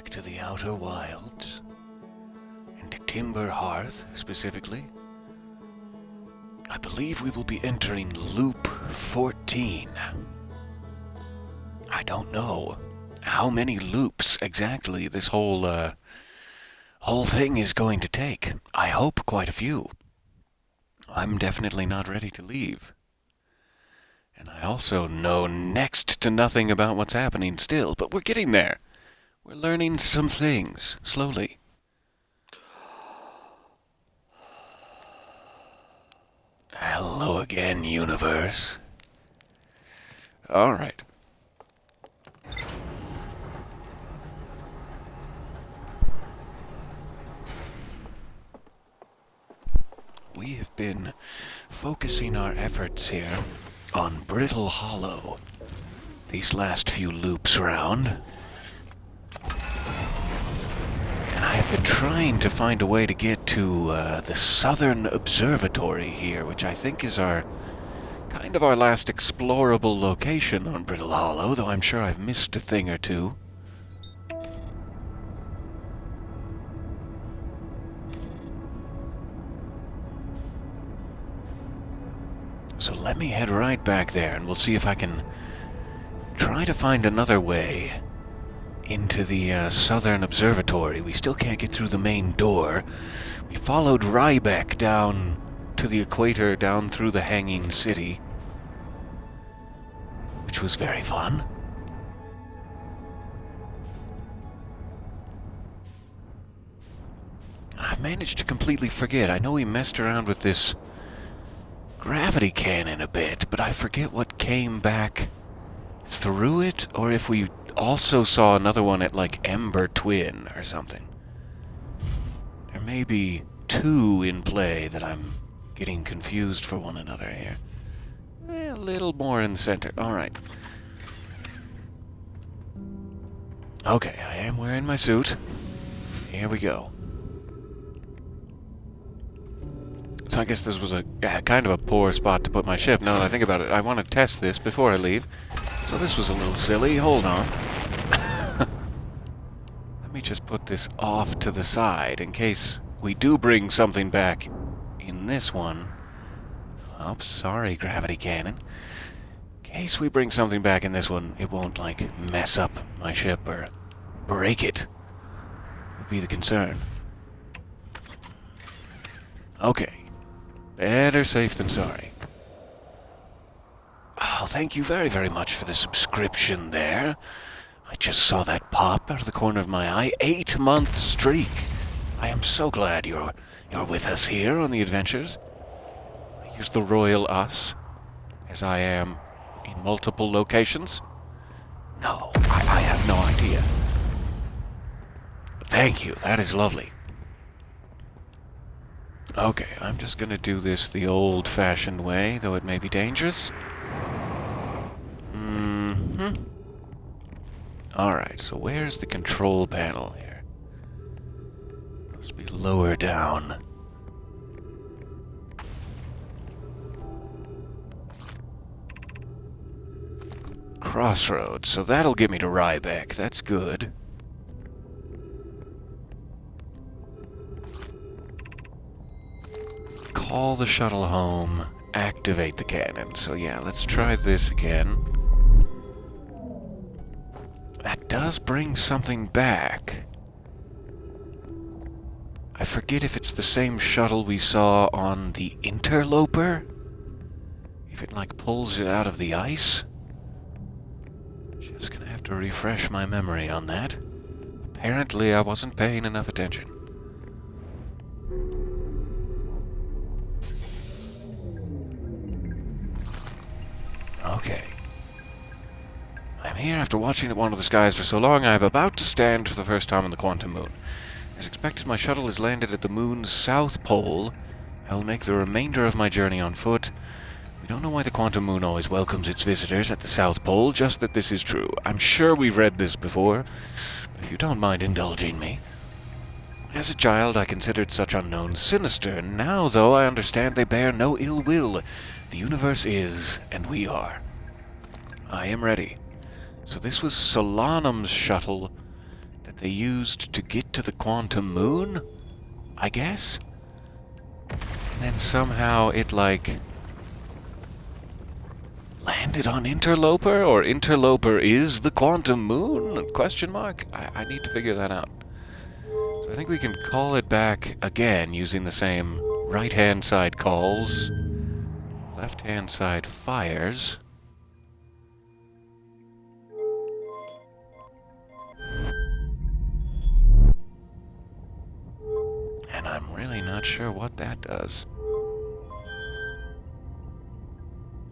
back to the outer wilds, into Timber Hearth specifically. I believe we will be entering Loop 14. I don't know how many loops exactly this whole thing is going to take. I hope quite a few. I'm definitely not ready to leave. And I also know next to nothing about what's happening still, but we're getting there. We're learning some things, slowly. Hello again, universe. Alright. We have been focusing our efforts here on Brittle Hollow these last few loops round. And I have been trying to find a way to get to the southern observatory here, which I think is our last explorable location on Brittle Hollow, though I'm sure I've missed a thing or two. So let me head right back there, and we'll see if I can try to find another way into the southern observatory. We still can't get through the main door. We followed Rybeck down to the equator, down through the Hanging City, which was very fun. I've managed to completely forget. I know we messed around with this gravity cannon a bit, but I forget what came back through it, or if we also saw another one at, like, Ember Twin or something. There may be two in play that I'm getting confused for one another here. A little more in the center. Alright. Okay, I am wearing my suit. Here we go. So I guess this was a kind of a poor spot to put my ship. Now that I think about it, I want to test this before I leave. So this was a little silly. Hold on. Let me just put this off to the side in case we do bring something back in this one. Oh, sorry, gravity cannon. In case we bring something back in this one, it won't, like, mess up my ship or break it. Would be the concern. Okay. Better safe than sorry. Oh, thank you very, very much for the subscription there. I just saw that pop out of the corner of my eye. 8-month streak. I am so glad you're with us here on the adventures. I use the royal us, as I am in multiple locations. No, I have no idea. Thank you, that is lovely. Okay, I'm just gonna do this the old-fashioned way, though it may be dangerous. Alright, so where's the control panel here? Must be lower down. Crossroads, so that'll get me to Rybeck. That's good. Call the shuttle home, activate the cannon. So yeah, let's try this again. That does bring something back. I forget if it's the same shuttle we saw on the Interloper. If it, like, pulls it out of the ice. Just gonna have to refresh my memory on that. Apparently I wasn't paying enough attention. Okay. I'm here after watching at one of the skies for so long, I am about to stand for the first time on the quantum moon. As expected, my shuttle has landed at the moon's south pole. I will make the remainder of my journey on foot. We don't know why the quantum moon always welcomes its visitors at the south pole, just that this is true. I'm sure we've read this before, but if you don't mind indulging me. As a child, I considered such unknowns sinister. Now, though, I understand they bear no ill will. The universe is, and we are. I am ready. So this was Solanum's shuttle that that they used to get to the quantum moon, I guess? And then somehow it, like, landed on Interloper, or Interloper is the quantum moon? Question mark? I need to figure that out. So I think we can call it back again using the same right-hand side calls. Left-hand side fires. And I'm really not sure what that does.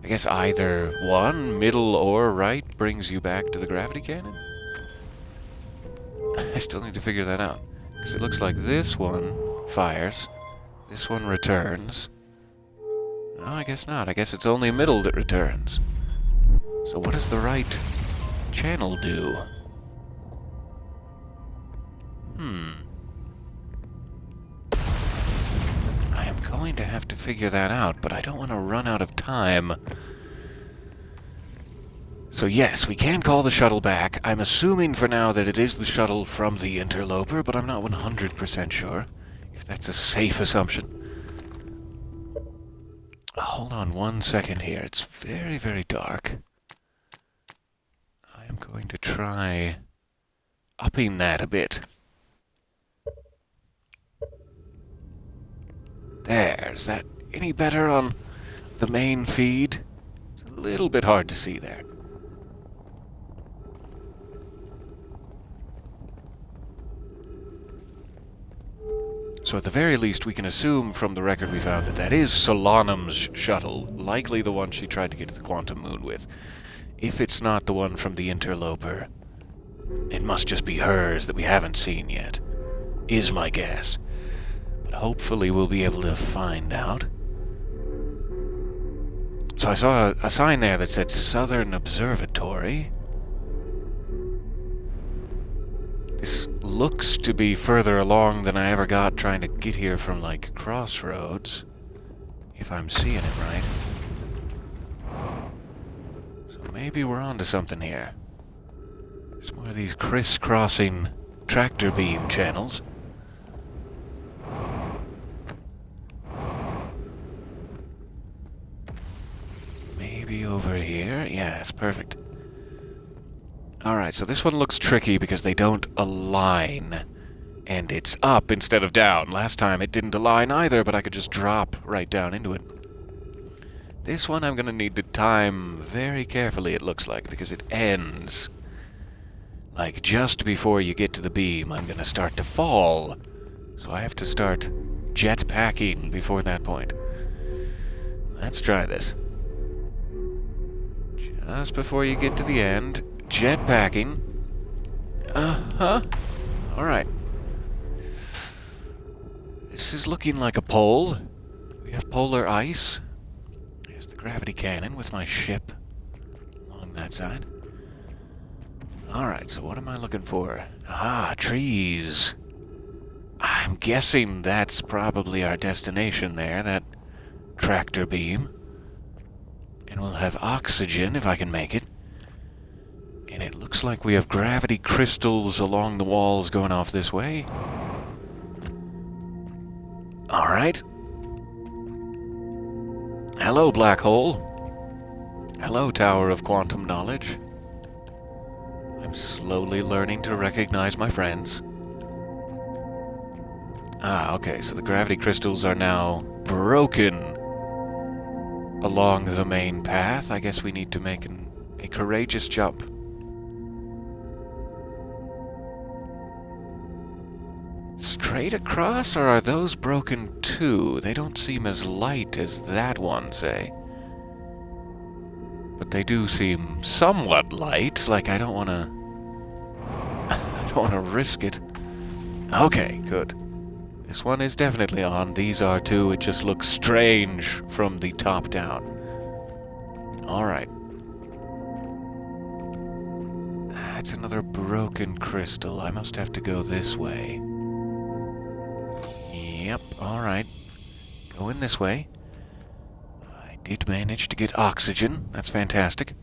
I guess either one, middle or right, brings you back to the gravity cannon? I still need to figure that out. Because it looks like this one fires, this one returns. No, I guess not. I guess it's only middle that returns. So what does the right channel do? I am going to have to figure that out, but I don't want to run out of time. So yes, we can call the shuttle back. I'm assuming for now that it is the shuttle from the Interloper, but I'm not 100% sure if that's a safe assumption. Hold on 1 second here. It's very, very dark. I am going to try upping that a bit. There. Is that any better on the main feed? It's a little bit hard to see there. So at the very least, we can assume from the record we found that that is Solanum's shuttle, likely the one she tried to get to the quantum moon with. If it's not the one from the Interloper, it must just be hers that we haven't seen yet, is my guess. But hopefully we'll be able to find out. So I saw a sign there that said Southern Observatory. This looks to be further along than I ever got trying to get here from, like, Crossroads. If I'm seeing it right. So maybe we're onto something here. There's more of these crisscrossing tractor beam channels. Maybe over here? Yeah, it's perfect. Alright, so this one looks tricky because they don't align. And it's up instead of down. Last time it didn't align either, but I could just drop right down into it. This one I'm going to need to time very carefully, it looks like, because it ends. Like, just before you get to the beam, I'm going to start to fall. So I have to start jetpacking before that point. Let's try this. Just before you get to the end, jetpacking. Uh-huh. Alright. This is looking like a pole. We have polar ice. There's the gravity cannon with my ship along that side. Alright, so what am I looking for? Ah, trees. I'm guessing that's probably our destination there, that tractor beam. And we'll have oxygen if I can make it. And it looks like we have gravity crystals along the walls going off this way. Alright. Hello, black hole. Hello, Tower of Quantum Knowledge. I'm slowly learning to recognize my friends. Ah, okay, so the gravity crystals are now broken along the main path. I guess we need to make a courageous jump. Straight across, or are those broken too? They don't seem as light as that one, say. But they do seem somewhat light, like I don't want to risk it. Okay, good. This one is definitely on. These are too. It just looks strange from the top down. Alright. That's another broken crystal. I must have to go this way. Yep, alright. Going this way. I did manage to get oxygen. That's fantastic.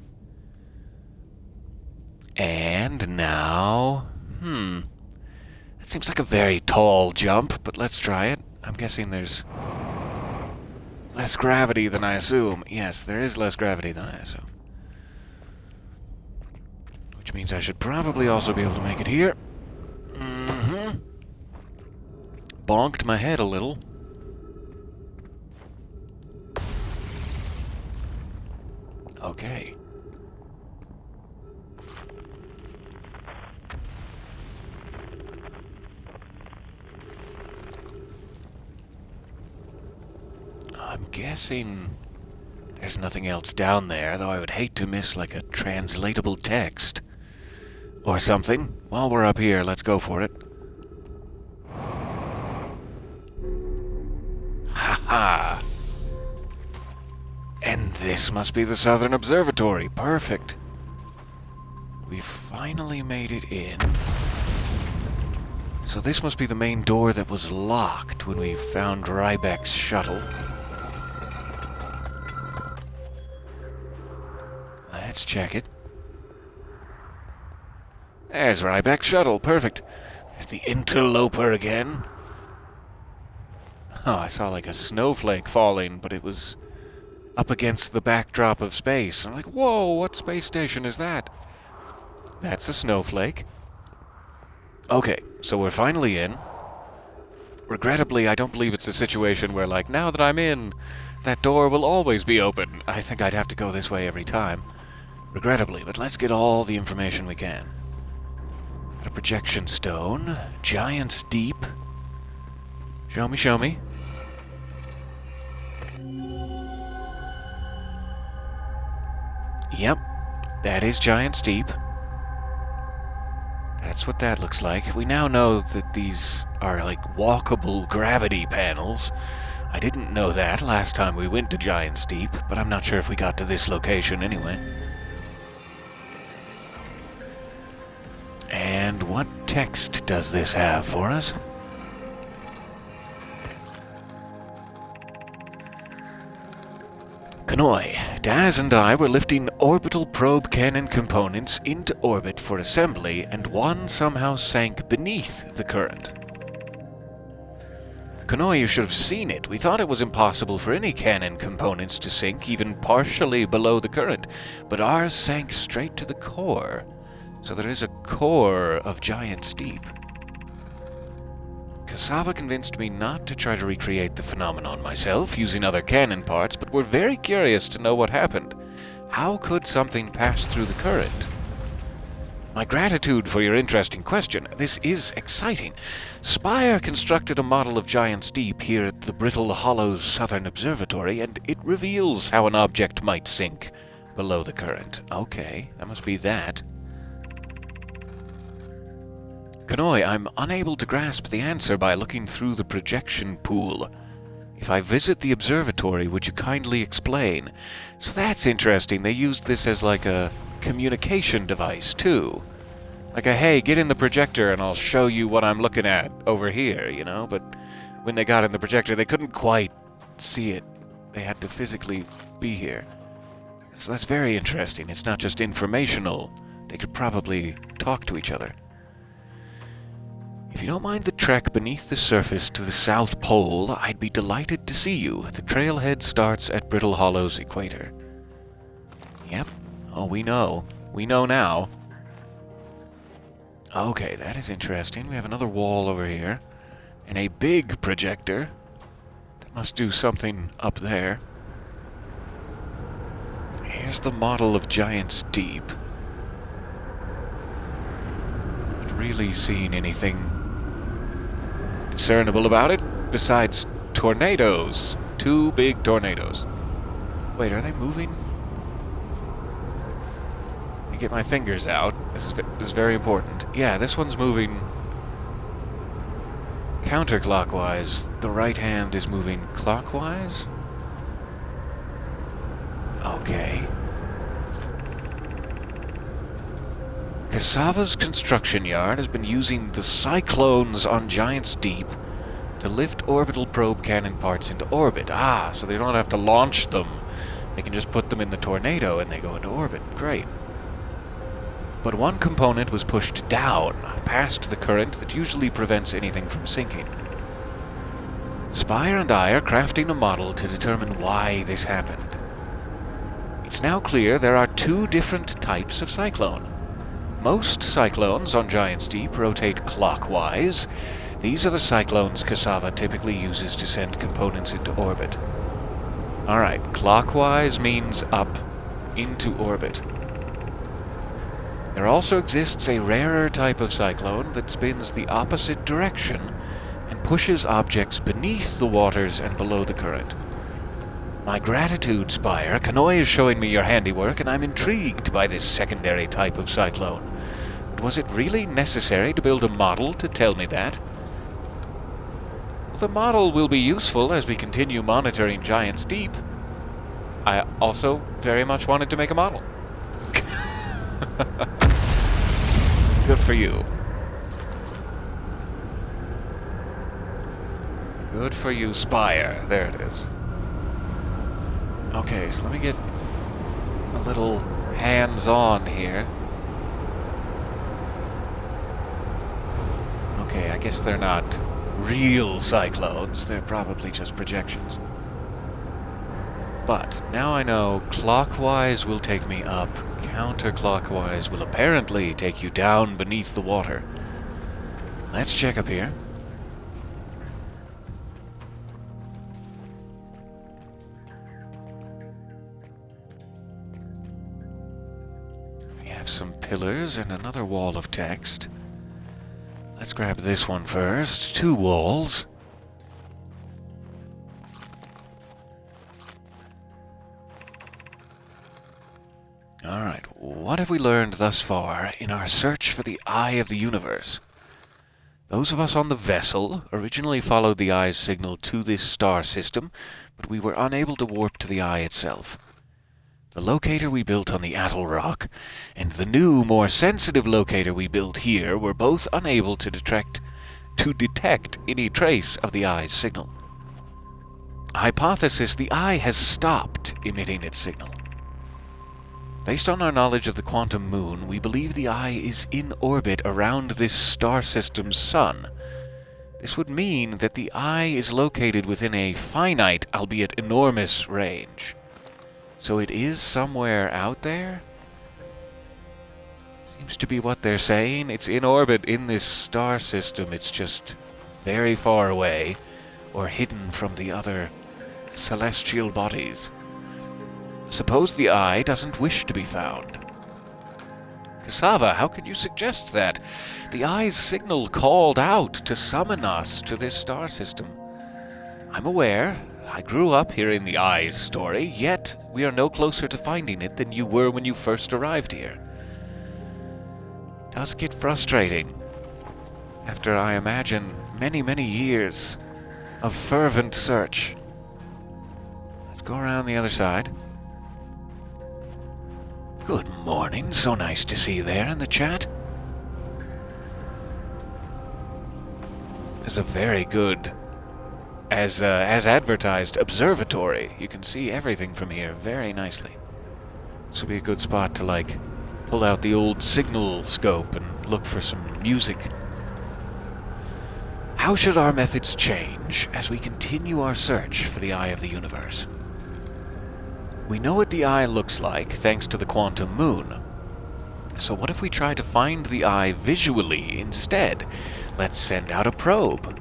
And now... That seems like a very tall jump, but let's try it. I'm guessing there's less gravity than I assume. Yes, there is less gravity than I assume. Which means I should probably also be able to make it here. Bonked my head a little. Okay. I'm guessing there's nothing else down there, though I would hate to miss like a translatable text or something. While we're up here, let's go for it. Ha! And this must be the Southern Observatory. Perfect. We finally made it in. So this must be the main door that was locked when we found Rybek's shuttle. Let's check it. There's Rybek's shuttle. Perfect. There's the Interloper again. Oh, I saw like a snowflake falling, but it was up against the backdrop of space. I'm like, whoa, what space station is that? That's a snowflake. Okay, so we're finally in. Regrettably, I don't believe it's a situation where, like, now that I'm in, that door will always be open. I think I'd have to go this way every time. Regrettably, but let's get all the information we can. Got a projection stone. Giant's Deep. Show me, show me. Yep, that is Giant's Deep. That's what that looks like. We now know that these are like walkable gravity panels. I didn't know that last time we went to Giant's Deep, but I'm not sure if we got to this location anyway. And what text does this have for us? Kanoi, Daz and I were lifting orbital probe cannon components into orbit for assembly, and one somehow sank beneath the current. Kanoi, you should have seen it. We thought it was impossible for any cannon components to sink even partially below the current, but ours sank straight to the core. So there is a core of Giant's Deep. Cassava convinced me not to try to recreate the phenomenon myself using other cannon parts, but we're very curious to know what happened. How could something pass through the current? My gratitude for your interesting question. This is exciting. Spire constructed a model of Giant's Deep here at the Brittle Hollows Southern Observatory, and it reveals how an object might sink below the current. Okay, that must be that. Kanoi, I'm unable to grasp the answer by looking through the projection pool. If I visit the observatory, would you kindly explain? So that's interesting. They used this as like a communication device, too. Like a, hey, get in the projector and I'll show you what I'm looking at over here, you know? But when they got in the projector, they couldn't quite see it. They had to physically be here. So that's very interesting. It's not just informational. They could probably talk to each other. If you don't mind the trek beneath the surface to the South Pole, I'd be delighted to see you. The trailhead starts at Brittle Hollow's equator. Yep. Oh, we know. We know now. Okay, that is interesting. We have another wall over here. And a big projector. That must do something up there. Here's the model of Giant's Deep. Not really seeing anything discernible about it, besides tornadoes. 2 big tornadoes. Wait, are they moving? Let me get my fingers out. This is very important. Yeah, this one's moving counterclockwise. The right hand is moving clockwise? Okay. Cassava's construction yard has been using the cyclones on Giant's Deep to lift orbital probe cannon parts into orbit. Ah, so they don't have to launch them. They can just put them in the tornado and they go into orbit. Great. but one component was pushed down, past the current that usually prevents anything from sinking. Spire and I are crafting a model to determine why this happened. It's now clear there are two different types of cyclone. Most cyclones on Giant's Deep rotate clockwise. These are the cyclones Cassava typically uses to send components into orbit. Alright, clockwise means up, into orbit. There also exists a rarer type of cyclone that spins the opposite direction and pushes objects beneath the waters and below the current. My gratitude, Spire. Kanoi is showing me your handiwork, and I'm intrigued by this secondary type of cyclone. But was it really necessary to build a model to tell me that? The model will be useful as we continue monitoring Giant's Deep. I also very much wanted to make a model. Good for you. Good for you, Spire. There it is. Okay, so let me get a little hands-on here. Okay, I guess they're not real cyclones. They're probably just projections. But now I know clockwise will take me up. Counterclockwise will apparently take you down beneath the water. Let's check up here. We have some pillars and another wall of text. Let's grab this one first. 2 walls. Alright, what have we learned thus far in our search for the Eye of the Universe? Those of us on the vessel originally followed the Eye's signal to this star system, but we were unable to warp to the Eye itself. The locator we built on the Atoll Rock, and the new, more sensitive locator we built here were both unable to detect any trace of the Eye's signal. Hypothesis: the Eye has stopped emitting its signal. Based on our knowledge of the quantum moon, we believe the Eye is in orbit around this star system's sun. This would mean that the Eye is located within a finite, albeit enormous, range. So it is somewhere out there? Seems to be what they're saying. It's in orbit in this star system. It's just very far away, or hidden from the other celestial bodies. Suppose the Eye doesn't wish to be found. Cassava, how can you suggest that? The Eye's signal called out to summon us to this star system. I'm aware. I grew up hearing the Eye's story, yet we are no closer to finding it than you were when you first arrived here. It does get frustrating. After, I imagine, many, many years of fervent search. Let's go around the other side. Good morning, so nice to see you there in the chat. There's a very good, as advertised, observatory. You can see everything from here very nicely. This would be a good spot to, like, pull out the old signal scope and look for some music. How should our methods change as we continue our search for the Eye of the Universe? We know what the Eye looks like thanks to the quantum moon. So what if we try to find the Eye visually instead? Let's send out a probe.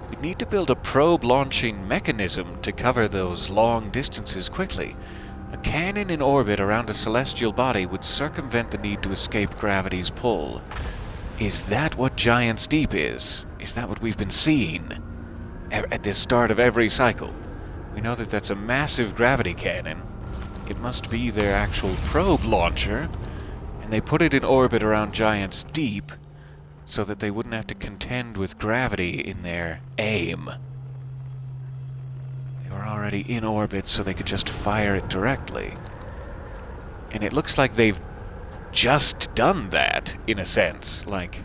We'd need to build a probe launching mechanism to cover those long distances quickly. A cannon in orbit around a celestial body would circumvent the need to escape gravity's pull. Is that what Giant's Deep is? Is that what we've been seeing at the start of every cycle? We know that that's a massive gravity cannon. It must be their actual probe launcher, and they put it in orbit around Giant's Deep so that they wouldn't have to contend with gravity in their aim. They were already in orbit, so they could just fire it directly. And it looks like they've just done that, in a sense. Like,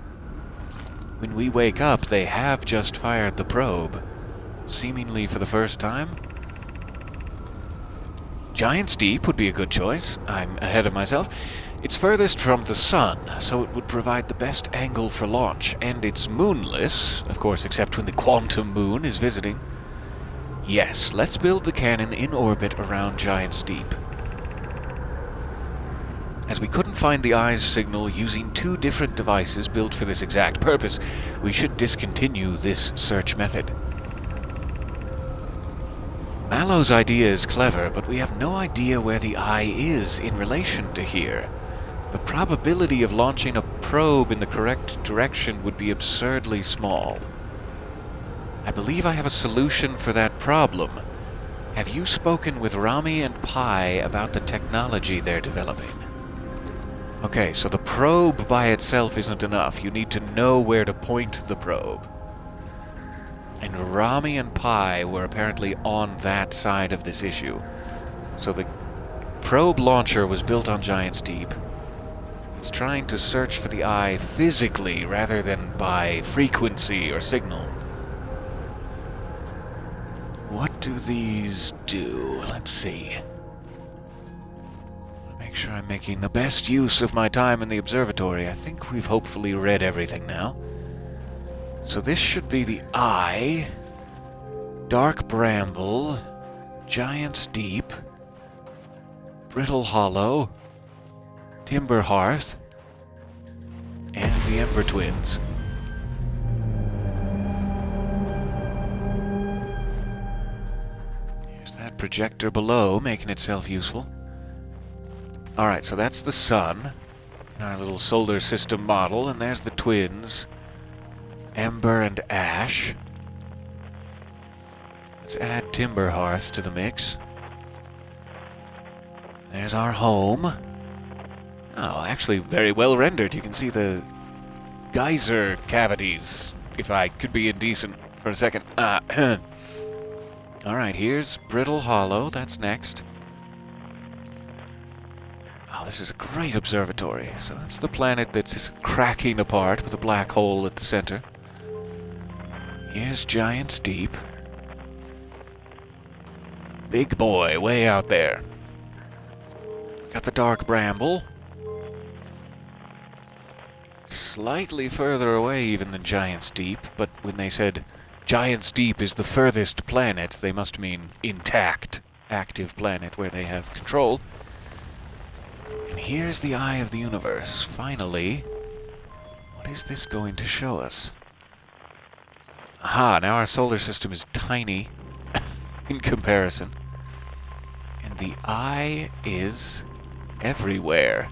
when we wake up, they have just fired the probe, seemingly for the first time. Giant's Deep would be a good choice. I'm ahead of myself. It's furthest from the sun, so it would provide the best angle for launch, and it's moonless, of course, except when the quantum moon is visiting. Yes, let's build the cannon in orbit around Giant's Deep. As we couldn't find the eye's signal using two different devices built for this exact purpose, we should discontinue this search method. Mallow's idea is clever, but we have no idea where the eye is in relation to here. The probability of launching a probe in the correct direction would be absurdly small. I believe I have a solution for that problem. Have you spoken with Rami and Pi about the technology they're developing? Okay, so the probe by itself isn't enough. You need to know where to point the probe. And Rami and Pi were apparently on that side of this issue. So the probe launcher was built on Giant's Deep. It's trying to search for the eye physically rather than by frequency or signal. What do these do? Let's see. Make sure I'm making the best use of my time in the observatory. I think we've hopefully read everything now. So this should be the eye, dark bramble, Giant's Deep, Brittle Hollow, Timber Hearth, and the Ember Twins. Here's that projector below, making itself useful. Alright, so that's the sun, in our little solar system model, and there's the twins, Ember and Ash. Let's add Timber Hearth to the mix. There's our home. Oh, actually very well rendered. You can see the geyser cavities, if I could be indecent for a second. Alright, here's Brittle Hollow, that's next. Oh, this is a great observatory. So that's the planet that's cracking apart with a black hole at the center. Here's Giant's Deep. Big boy, way out there. Got the dark bramble. Slightly further away even than Giant's Deep, but when they said Giant's Deep is the furthest planet, they must mean intact, active planet where they have control. And here's the eye of the universe. Finally, what is this going to show us? Aha, now our solar system is tiny in comparison. And the eye is everywhere.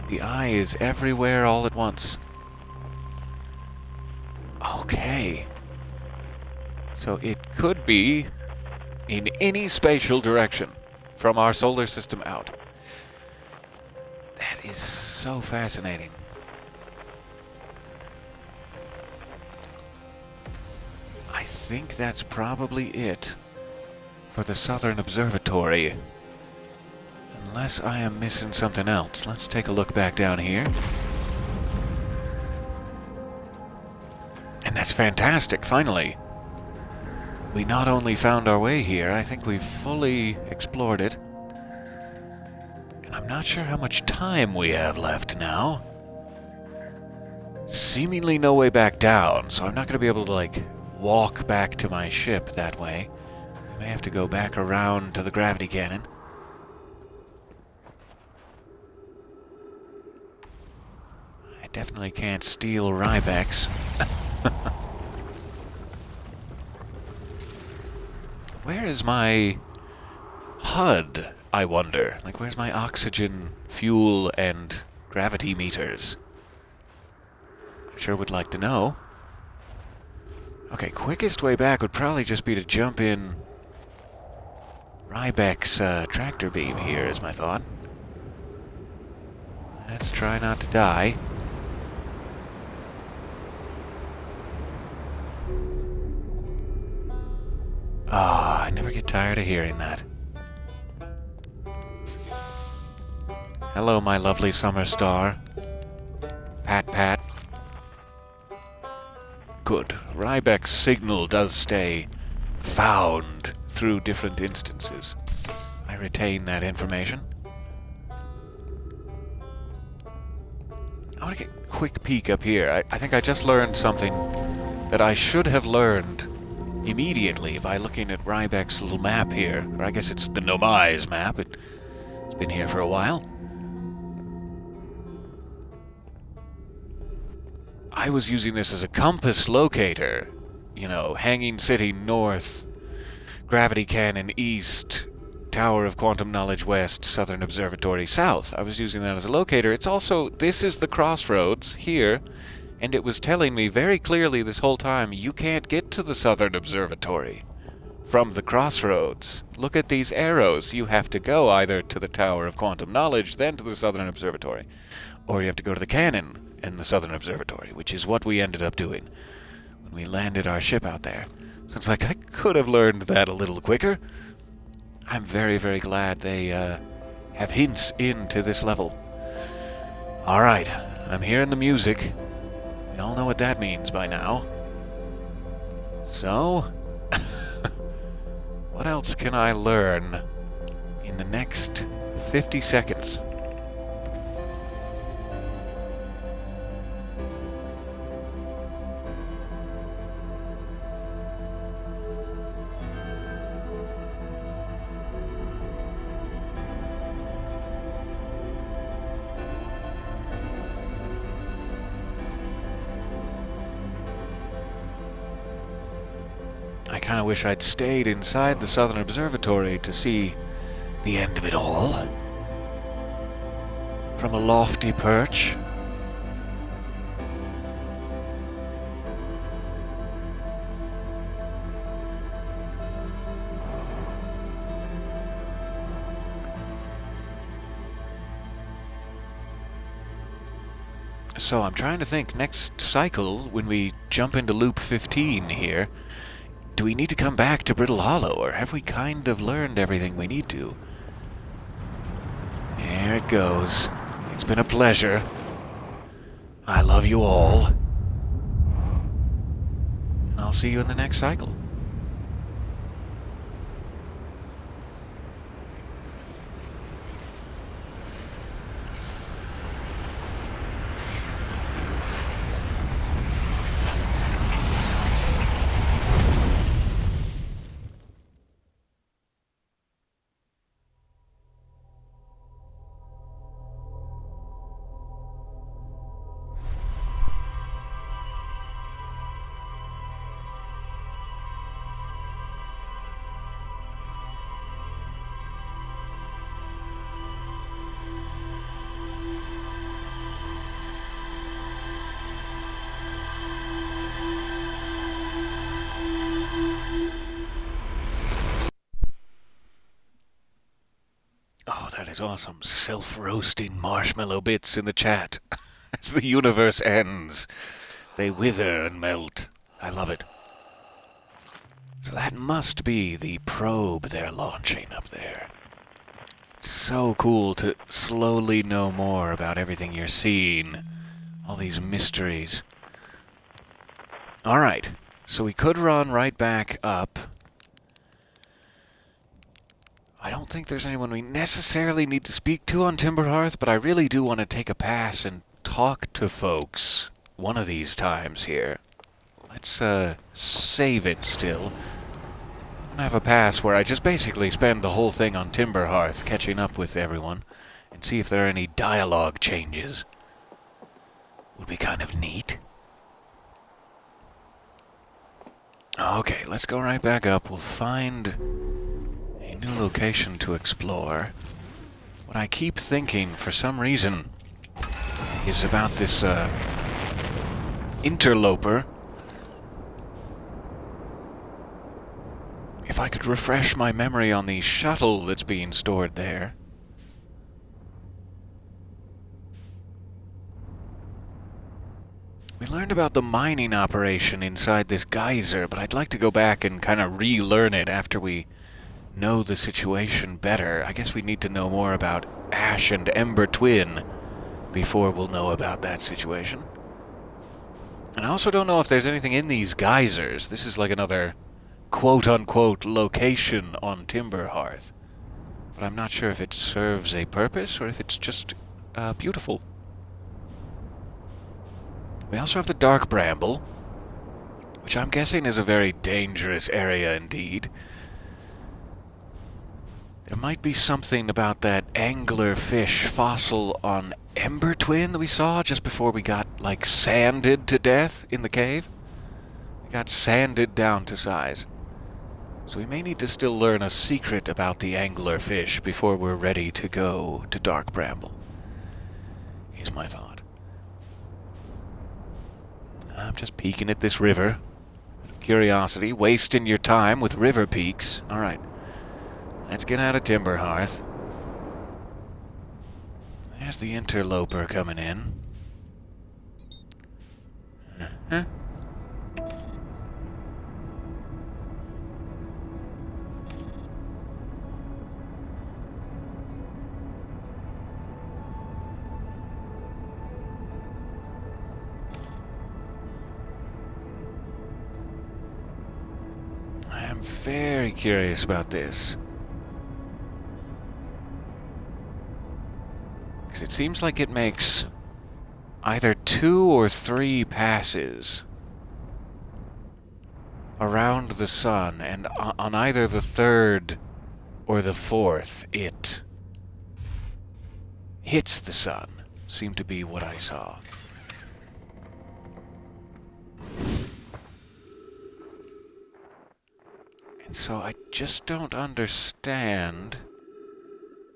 The eye is everywhere all at once. Okay. So it could be in any spatial direction from our solar system out. That is so fascinating. I think that's probably it for the Southern Observatory. Unless I am missing something else. Let's take a look back down here. And that's fantastic, finally. We not only found our way here, I think we've fully explored it. And I'm not sure how much time we have left now. Seemingly no way back down, so I'm not going to be able to, like, walk back to my ship that way. We may have to go back around to the gravity cannon. I definitely can't steal Rybex. Where is my HUD, I wonder? Like, where's my oxygen, fuel, and gravity meters? I sure would like to know. Okay, quickest way back would probably just be to jump in Rybex's tractor beam here, is my thought. Let's try not to die. Ah, I never get tired of hearing that. Hello, my lovely summer star. Pat, pat. Good. Rybex's signal does stay found through different instances. I retain that information. I want to get a quick peek up here. I think I just learned something that I should have learned immediately by looking at Rybek's little map here. Or I guess it's the Nomai's map. It's been here for a while. I was using this as a compass locator. You know, Hanging City north, Gravity Cannon east, Tower of Quantum Knowledge west, Southern Observatory south. I was using that as a locator. It's also, this is the crossroads here, and it was telling me very clearly this whole time, you can't get to the Southern Observatory from the crossroads. Look at these arrows. You have to go either to the Tower of Quantum Knowledge, then to the Southern Observatory, or you have to go to the cannon in the Southern Observatory, which is what we ended up doing when we landed our ship out there. So it's like, I could have learned that a little quicker. I'm very, very glad they have hints into this level. Alright, I'm hearing the music. We all know what that means by now. So, what else can I learn in the next 50 seconds? I kind of wish I'd stayed inside the Southern Observatory to see the end of it all. From a lofty perch. So I'm trying to think, next cycle, when we jump into loop 15 here, do we need to come back to Brittle Hollow, or have we kind of learned everything we need to? There it goes. It's been a pleasure. I love you all. And I'll see you in the next cycle. Oh, that is awesome. Self-roasting marshmallow bits in the chat. As the universe ends, they wither and melt. I love it. So that must be the probe they're launching up there. It's so cool to slowly know more about everything you're seeing. All these mysteries. Alright, so we could run right back up. I don't think there's anyone we necessarily need to speak to on Timberhearth, but I really do want to take a pass and talk to folks one of these times here. Let's save it still. I have a pass where I just basically spend the whole thing on Timberhearth, catching up with everyone, and see if there are any dialogue changes. Would be kind of neat. Okay, let's go right back up. We'll find a new location to explore. What I keep thinking, for some reason, is about this Interloper. If I could refresh my memory on the shuttle that's being stored there. We learned about the mining operation inside this geyser, but I'd like to go back and kind of relearn it after we know the situation better. I guess we need to know more about Ash and Ember Twin before we'll know about that situation. And I also don't know if there's anything in these geysers. This is like another quote-unquote location on Timberhearth. but I'm not sure if it serves a purpose or if it's just beautiful. We also have the dark bramble, which I'm guessing is a very dangerous area indeed. There might be something about that anglerfish fossil on Ember Twin that we saw just before we got, like, sanded to death in the cave. We got sanded down to size. So we may need to still learn a secret about the anglerfish before we're ready to go to Dark Bramble. Is my thought. I'm just peeking at this river. Out of curiosity, wasting your time with river peaks. Alright. Let's get out of Timberhearth. There's the Interloper coming in. Uh-huh. I am very curious about this. Because it seems like it makes either 2 or 3 passes around the sun, and on either the 3rd or the 4th, it hits the sun. Seemed to be what I saw. And so I just don't understand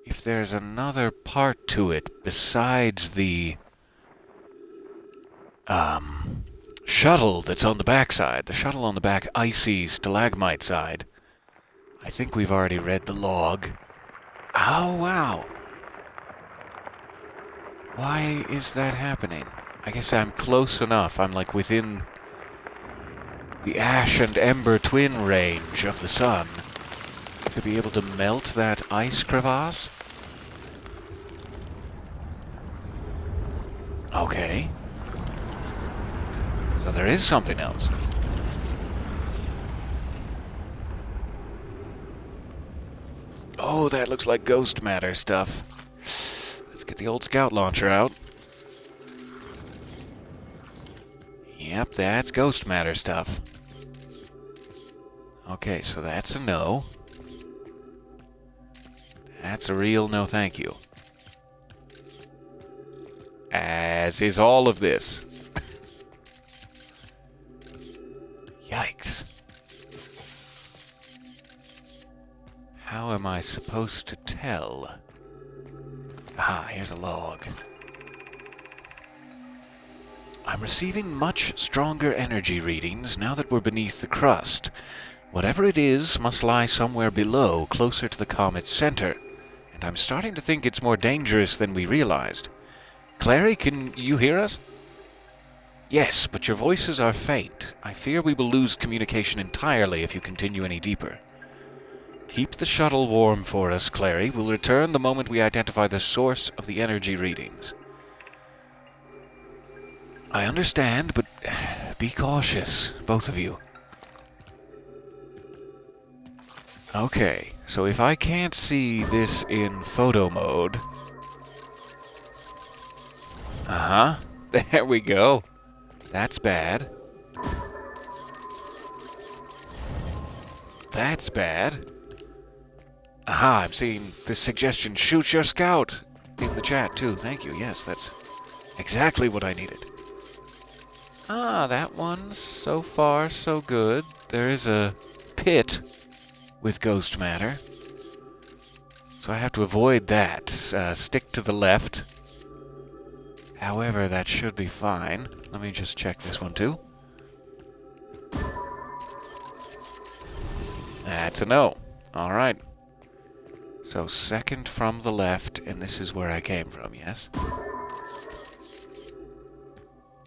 if there's another part to it besides the shuttle that's on the backside. The shuttle on the back icy stalagmite side. I think we've already read the log. Oh, wow. Why is that happening? I guess I'm close enough. I'm like within the ash and ember twin range of the sun to be able to melt that ice crevasse. Okay. So there is something else. Oh, that looks like ghost matter stuff. Let's get the old scout launcher out. Yep, that's ghost matter stuff. Okay, so that's a no. That's a real no thank you. As is all of this. Yikes. How am I supposed to tell? Ah, here's a log. I'm receiving much stronger energy readings now that we're beneath the crust. Whatever it is must lie somewhere below, closer to the comet's center. And I'm starting to think it's more dangerous than we realized. Clary, can you hear us? Yes, but your voices are faint. I fear we will lose communication entirely if you continue any deeper. Keep the shuttle warm for us, Clary. We'll return the moment we identify the source of the energy readings. I understand, but be cautious, both of you. Okay, so if I can't see this in photo mode... Uh-huh. There we go. That's bad. That's bad. Aha, I'm seeing this suggestion. Shoot your scout in the chat, too. Thank you. Yes, that's exactly what I needed. Ah, that one's so far so good. There is a pit with ghost matter. So I have to avoid that. Stick to the left. However, that should be fine. Let me just check this one, too. That's a no. All right. So second from the left, and this is where I came from, yes?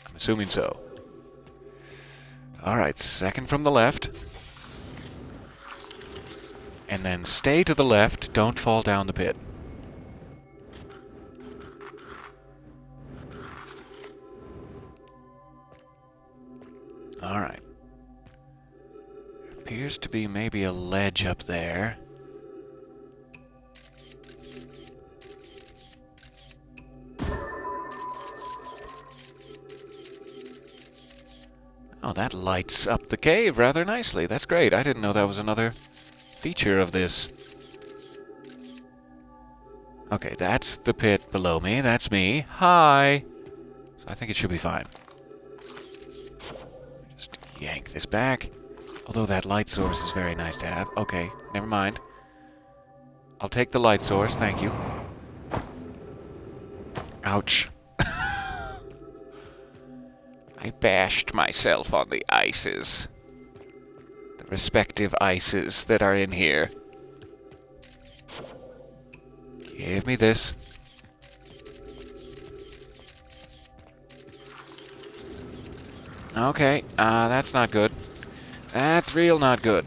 I'm assuming so. All right, second from the left. And then stay to the left. Don't fall down the pit. All right. There appears to be maybe a ledge up there. that lights up the cave rather nicely. That's great. I didn't know that was another feature of this. Okay, that's the pit below me. That's me. Hi! So I think it should be fine. Just yank this back. Although that light source is very nice to have. Okay, never mind. I'll take the light source, thank you. Ouch. I bashed myself on the ices. The respective ices that are in here. Give me this. Okay, that's not good. That's real not good.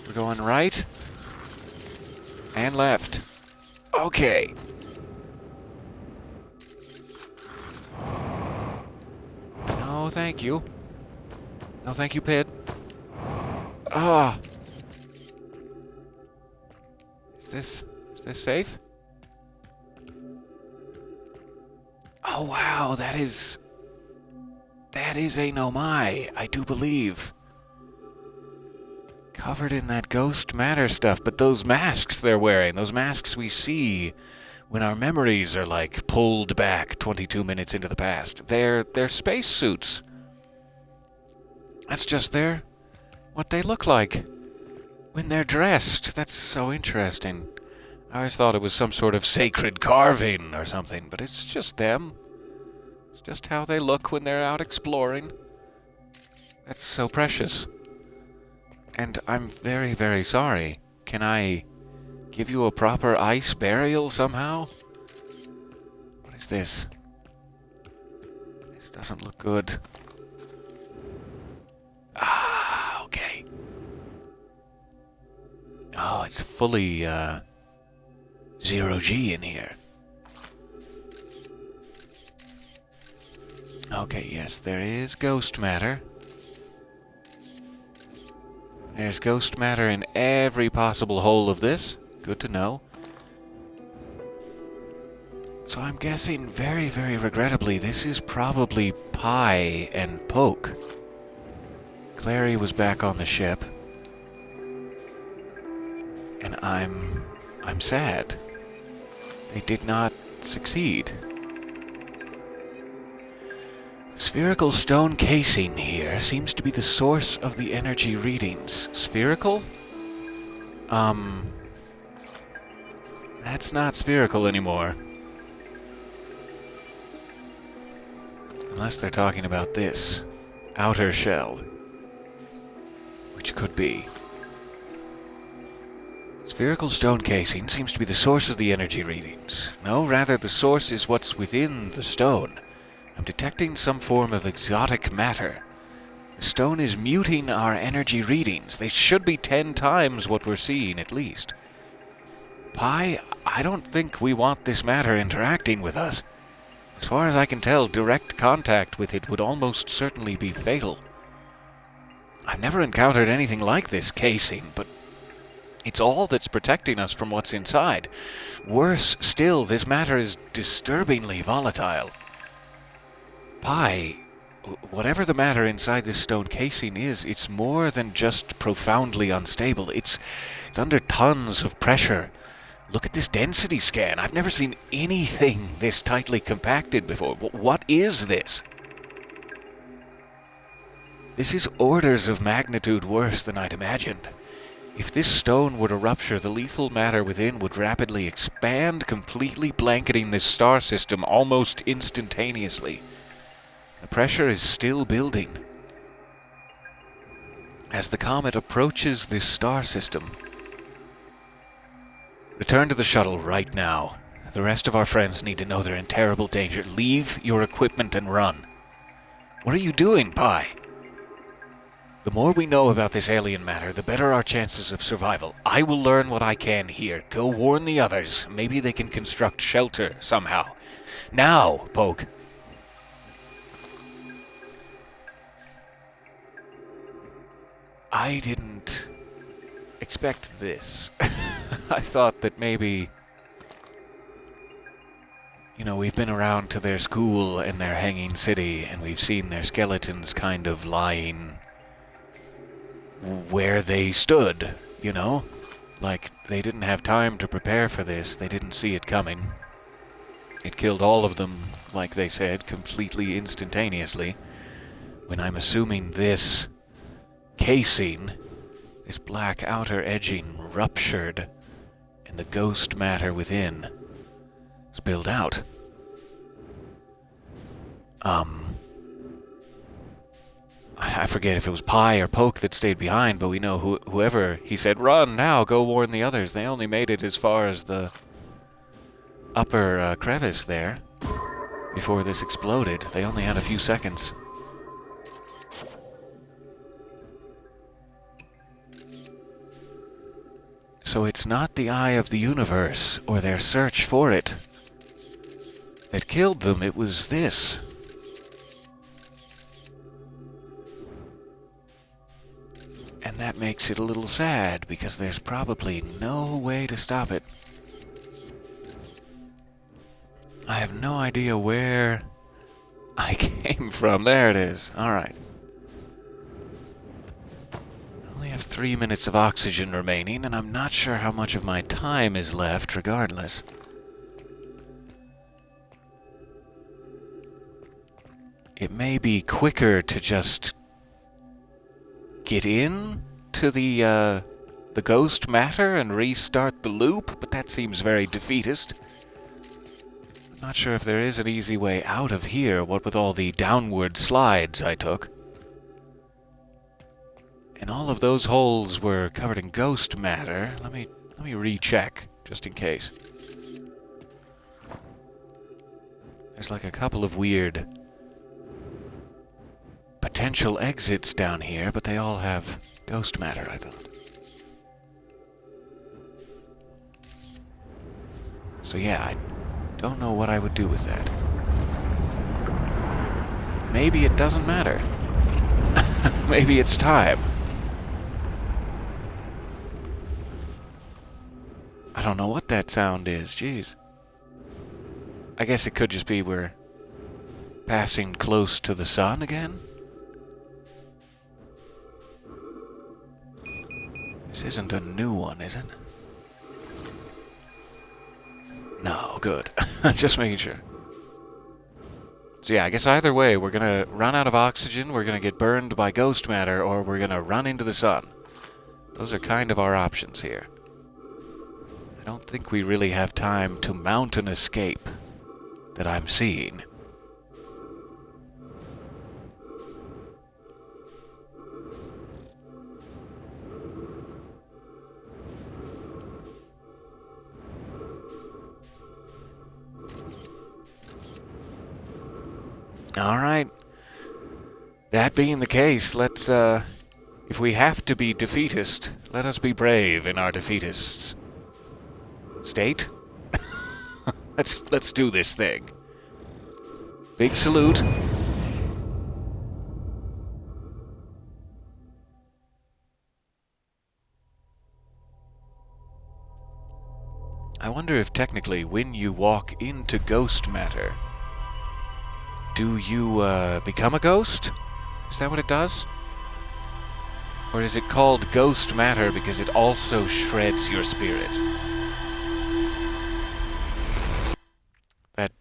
We're going right and left. Okay. No, thank you. No, thank you, Pid. Ah. Is this safe? Oh, wow, that is a Nomai, I do believe. Covered in that ghost matter stuff, but those masks they're wearing, those masks we see when our memories are, like, pulled back 22 minutes into the past, they're space suits. That's just what they look like when they're dressed. That's so interesting. I always thought it was some sort of sacred carving or something, but it's just them. It's just how they look when they're out exploring. That's so precious. And I'm very, very sorry. Can I give you a proper ice burial somehow? What is this? This doesn't look good. Ah, okay. Oh, it's fully, 0G in here. Okay, yes, there is ghost matter. There's ghost matter in every possible hole of this. Good to know. So I'm guessing, very, very regrettably, this is probably Pie and Poke. Clary was back on the ship. And I'm sad. They did not succeed. Spherical stone casing here seems to be the source of the energy readings. Spherical? That's not spherical anymore. Unless they're talking about this. Outer shell. Which could be. Spherical stone casing seems to be the source of the energy readings. No, rather the source is what's within the stone. I'm detecting some form of exotic matter. The stone is muting our energy readings. They should be 10 times what we're seeing, at least. Pi, I don't think we want this matter interacting with us. As far as I can tell, direct contact with it would almost certainly be fatal. I've never encountered anything like this casing, but it's all that's protecting us from what's inside. Worse still, this matter is disturbingly volatile. Pi, whatever the matter inside this stone casing is, it's more than just profoundly unstable. It's under tons of pressure. Look at this density scan. I've never seen anything this tightly compacted before. What is this? This is orders of magnitude worse than I'd imagined. If this stone were to rupture, the lethal matter within would rapidly expand, completely blanketing this star system almost instantaneously. The pressure is still building. As the comet approaches this star system, return to the shuttle right now. The rest of our friends need to know they're in terrible danger. Leave your equipment and run. What are you doing, Pi? The more we know about this alien matter, the better our chances of survival. I will learn what I can here. Go warn the others. Maybe they can construct shelter somehow. Now, Poke. I didn't expect this. I thought that maybe You know, we've been around to their school and their hanging city, and we've seen their skeletons kind of lying where they stood, you know? Like, they didn't have time to prepare for this. They didn't see it coming. It killed all of them, like they said, completely instantaneously. When I'm assuming this casing, this black outer edging, ruptured, and the ghost matter within spilled out. I forget if it was Pie or Poke that stayed behind, but we know whoever, he said, "Run now, go warn the others." They only made it as far as the upper crevice there before this exploded. They only had a few seconds. So it's not the eye of the universe or their search for it that killed them, it was this. And that makes it a little sad, because there's probably no way to stop it. I have no idea where I came from. There it is. Alright. I only have 3 minutes of oxygen remaining, and I'm not sure how much of my time is left, regardless. It may be quicker to just get in to the ghost matter and restart the loop, but that seems very defeatist. I'm not sure if there is an easy way out of here, what with all the downward slides I took. And all of those holes were covered in ghost matter. Let me recheck, just in case. There's like a couple of weird potential exits down here, but they all have ghost matter, I thought. So yeah, I don't know what I would do with that. Maybe it doesn't matter. Maybe it's time. I don't know what that sound is, jeez. I guess it could just be we're passing close to the sun again? This isn't a new one, is it? No, good. Just making sure. So yeah, I guess either way, we're gonna run out of oxygen, we're gonna get burned by ghost matter, or we're gonna run into the sun. Those are kind of our options here. I don't think we really have time to mount an escape that I'm seeing. Alright. That being the case, let's, if we have to be defeatist, let us be brave in our defeatist state. Let's do this thing. Big salute. I wonder if technically when you walk into ghost matter, do you become a ghost? Is that what it does? Or is it called ghost matter because it also shreds your spirit? That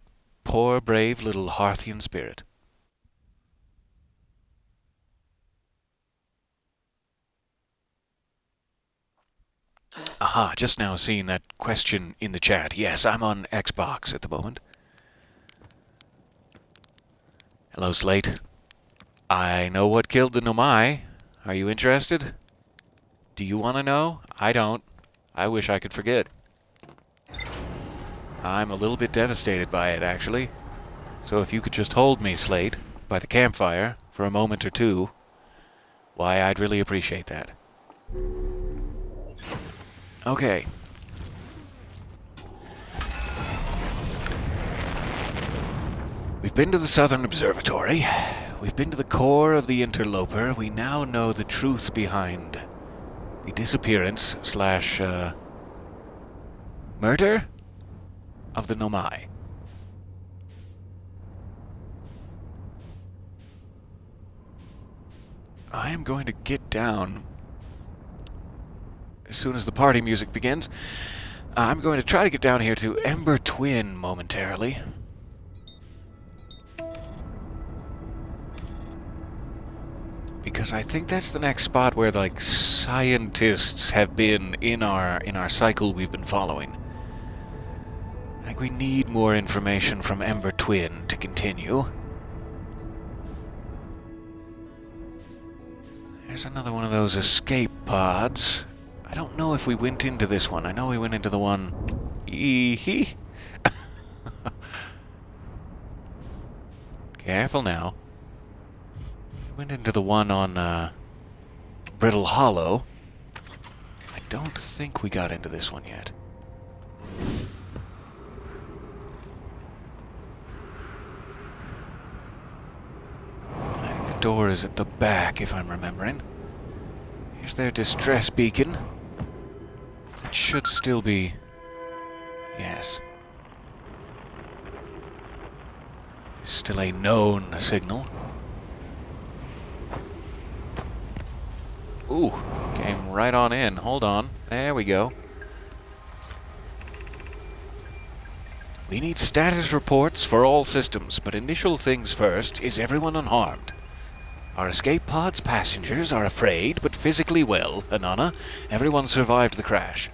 poor, brave little Hearthian spirit. Aha, just now seeing that question in the chat. Yes, I'm on Xbox at the moment. Hello, Slate. I know what killed the Nomai. Are you interested? Do you want to know? I don't. I wish I could forget. I'm a little bit devastated by it, actually. So if you could just hold me, Slate, by the campfire for a moment or two, why, I'd really appreciate that. Okay. We've been to the Southern Observatory. We've been to the core of the Interloper. We now know the truth behind the disappearance / murder of the Nomai. I am going to get down as soon as the party music begins. I'm going to try to get down here to Ember Twin momentarily. Because I think that's the next spot where, like, scientists have been in our cycle we've been following. I think we need more information from Ember Twin to continue. There's another one of those escape pods. I don't know if we went into this one. I know we went into the one... Eehee. Careful now. We went into the one on Brittle Hollow. I don't think we got into this one yet. I think the door is at the back, if I'm remembering. Here's their distress beacon. It should still be... Yes. Still a known signal. Ooh, came right on in. Hold on. There we go. We need status reports for all systems, but initial things first. Is everyone unharmed? Our escape pod's passengers are afraid, but physically well. Anana, everyone survived the crash.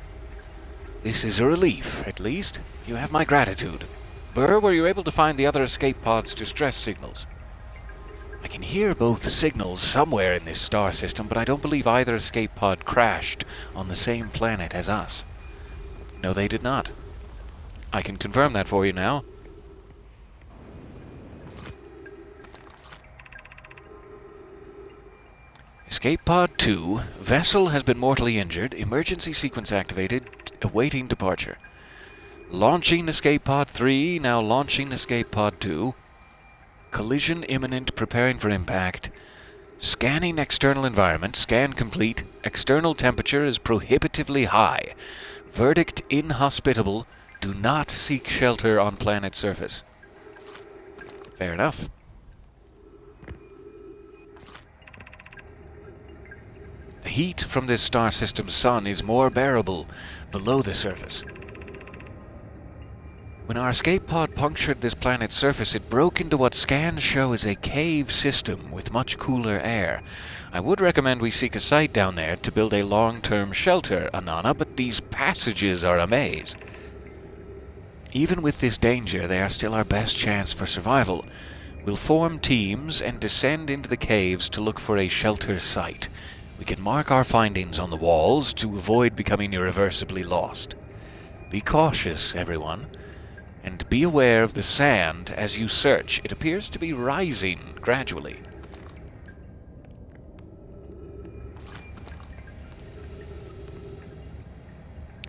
This is a relief, at least. You have my gratitude. Burr, were you able to find the other escape pod's distress signals? I can hear both signals somewhere in this star system, but I don't believe either escape pod crashed on the same planet as us. No, they did not. I can confirm that for you now. Escape pod 2, vessel has been mortally injured, emergency sequence activated, awaiting departure. Launching escape pod 3, now launching escape pod 2. Collision imminent, preparing for impact. Scanning external environment, scan complete. External temperature is prohibitively high. Verdict inhospitable. Do not seek shelter on planet surface. Fair enough. The heat from this star system's sun is more bearable below the surface. When our escape pod punctured this planet's surface, it broke into what scans show as a cave system with much cooler air. I would recommend we seek a site down there to build a long-term shelter, Anana, but these passages are a maze. Even with this danger, they are still our best chance for survival. We'll form teams and descend into the caves to look for a shelter site. We can mark our findings on the walls to avoid becoming irreversibly lost. Be cautious, everyone. And be aware of the sand as you search. It appears to be rising gradually.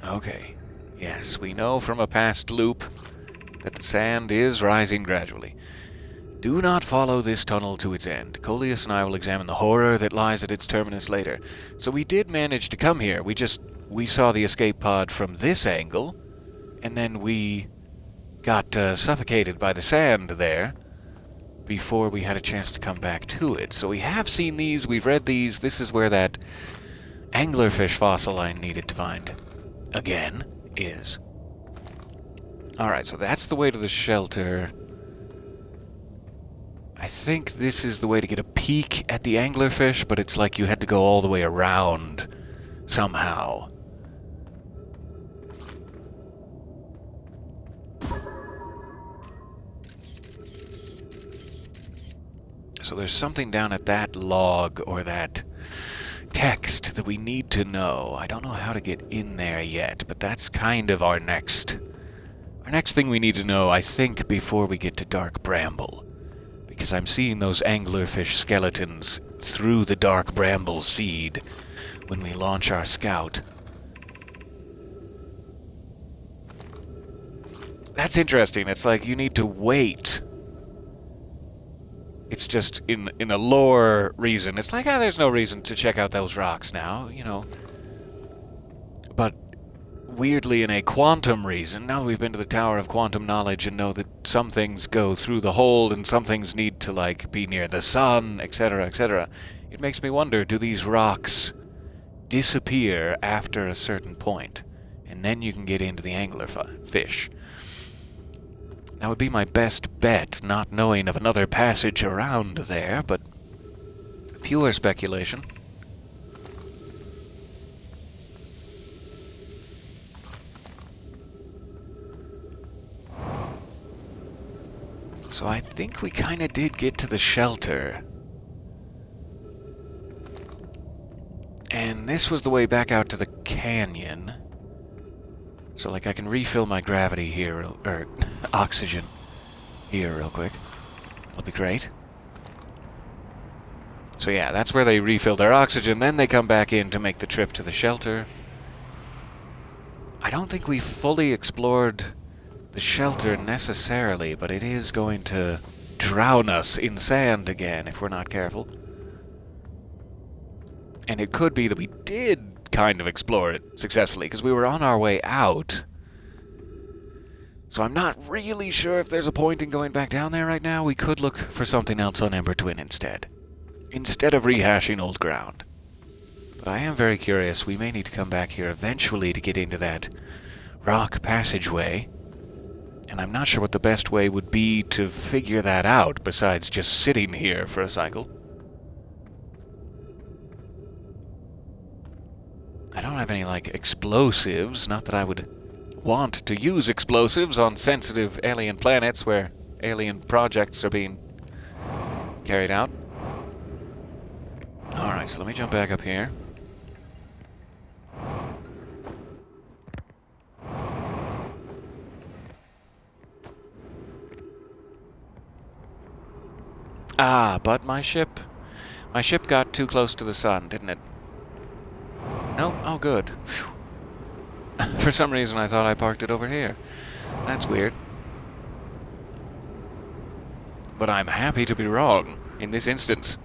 Okay. Yes, we know from a past loop that the sand is rising gradually. Do not follow this tunnel to its end. Coleus and I will examine the horror that lies at its terminus later. So we did manage to come here. We saw the escape pod from this angle, and then we got suffocated by the sand there before we had a chance to come back to it. So we have seen these, we've read these. This is where that anglerfish fossil I needed to find again is. Alright, so that's the way to the shelter. I think this is the way to get a peek at the anglerfish, but it's like you had to go all the way around somehow. So there's something down at that log or that text that we need to know. I don't know how to get in there yet, but that's kind of our next thing we need to know, I think, before we get to Dark Bramble. Because I'm seeing those anglerfish skeletons through the Dark Bramble seed when we launch our scout. That's interesting. It's like you need to wait. It's just in a lore reason. It's like, there's no reason to check out those rocks now, you know. But weirdly, in a quantum reason, now that we've been to the Tower of Quantum Knowledge and know that some things go through the hole and some things need to, like, be near the sun, etc., etc., It makes me wonder, do these rocks disappear after a certain point, and then you can get into the angler fish? That would be my best bet, not knowing of another passage around there, but pure speculation. So I think we kind of did get to the shelter. And this was the way back out to the canyon. So, like, I can refill my gravity here, or oxygen here real quick. That'll be great. So yeah, that's where they refill their oxygen, then they come back in to make the trip to the shelter. I don't think we fully explored the shelter necessarily, but it is going to drown us in sand again if we're not careful. And it could be that we did kind of explore it successfully, because we were on our way out. So I'm not really sure if there's a point in going back down there right now. We could look for something else on Ember Twin instead of rehashing old ground. But I am very curious. We may need to come back here eventually to get into that rock passageway. And I'm not sure what the best way would be to figure that out, besides just sitting here for a cycle. I don't have any, like, explosives. Not that I would want to use explosives on sensitive alien planets where alien projects are being carried out. Alright, so let me jump back up here. Ah, but my ship got too close to the sun, didn't it? Nope. Oh, good. Phew. For some reason, I thought I parked it over here. That's weird. But I'm happy to be wrong in this instance.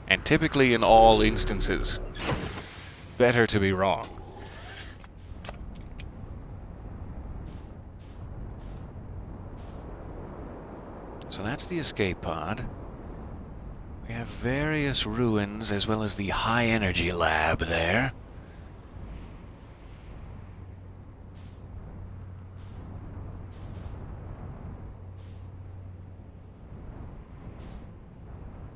And typically in all instances, better to be wrong. So that's the escape pod. We have various ruins as well as the high energy lab there.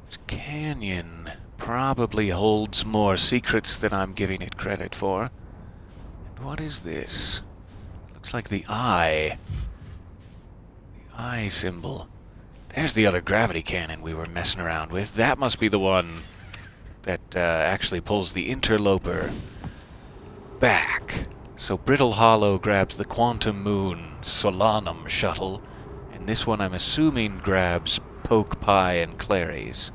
This canyon probably holds more secrets than I'm giving it credit for. And what is this? Looks like the eye. The eye symbol. There's the other gravity cannon we were messing around with. That must be the one that actually pulls the Interloper back. So Brittle Hollow grabs the Quantum Moon Solanum shuttle, and this one I'm assuming grabs Poke Pie and Clary's.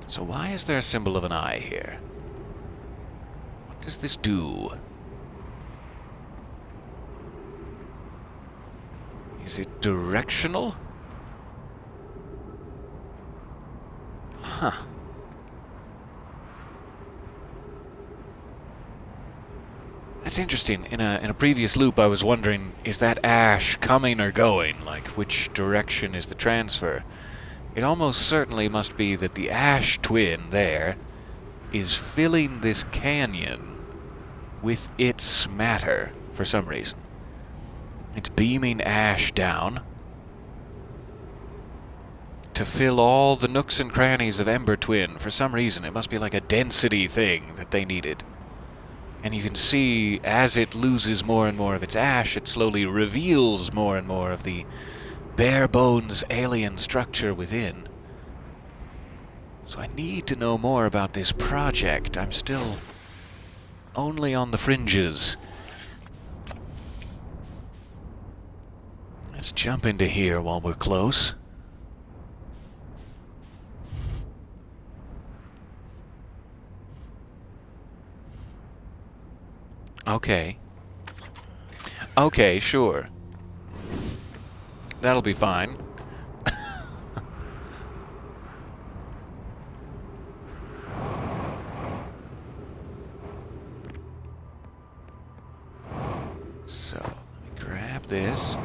So why is there a symbol of an eye here? What does this do? Is it directional? Huh. That's interesting. In a previous loop I was wondering, is that ash coming or going? Like, which direction is the transfer? It almost certainly must be that the ash twin there is filling this canyon with its matter for some reason. It's beaming ash down to fill all the nooks and crannies of Ember Twin. For some reason, it must be like a density thing that they needed. And you can see, as it loses more and more of its ash, it slowly reveals more and more of the bare-bones alien structure within. So I need to know more about this project. I'm still only on the fringes. Let's jump into here while we're close. Okay. Okay, sure. That'll be fine. So, let me grab this.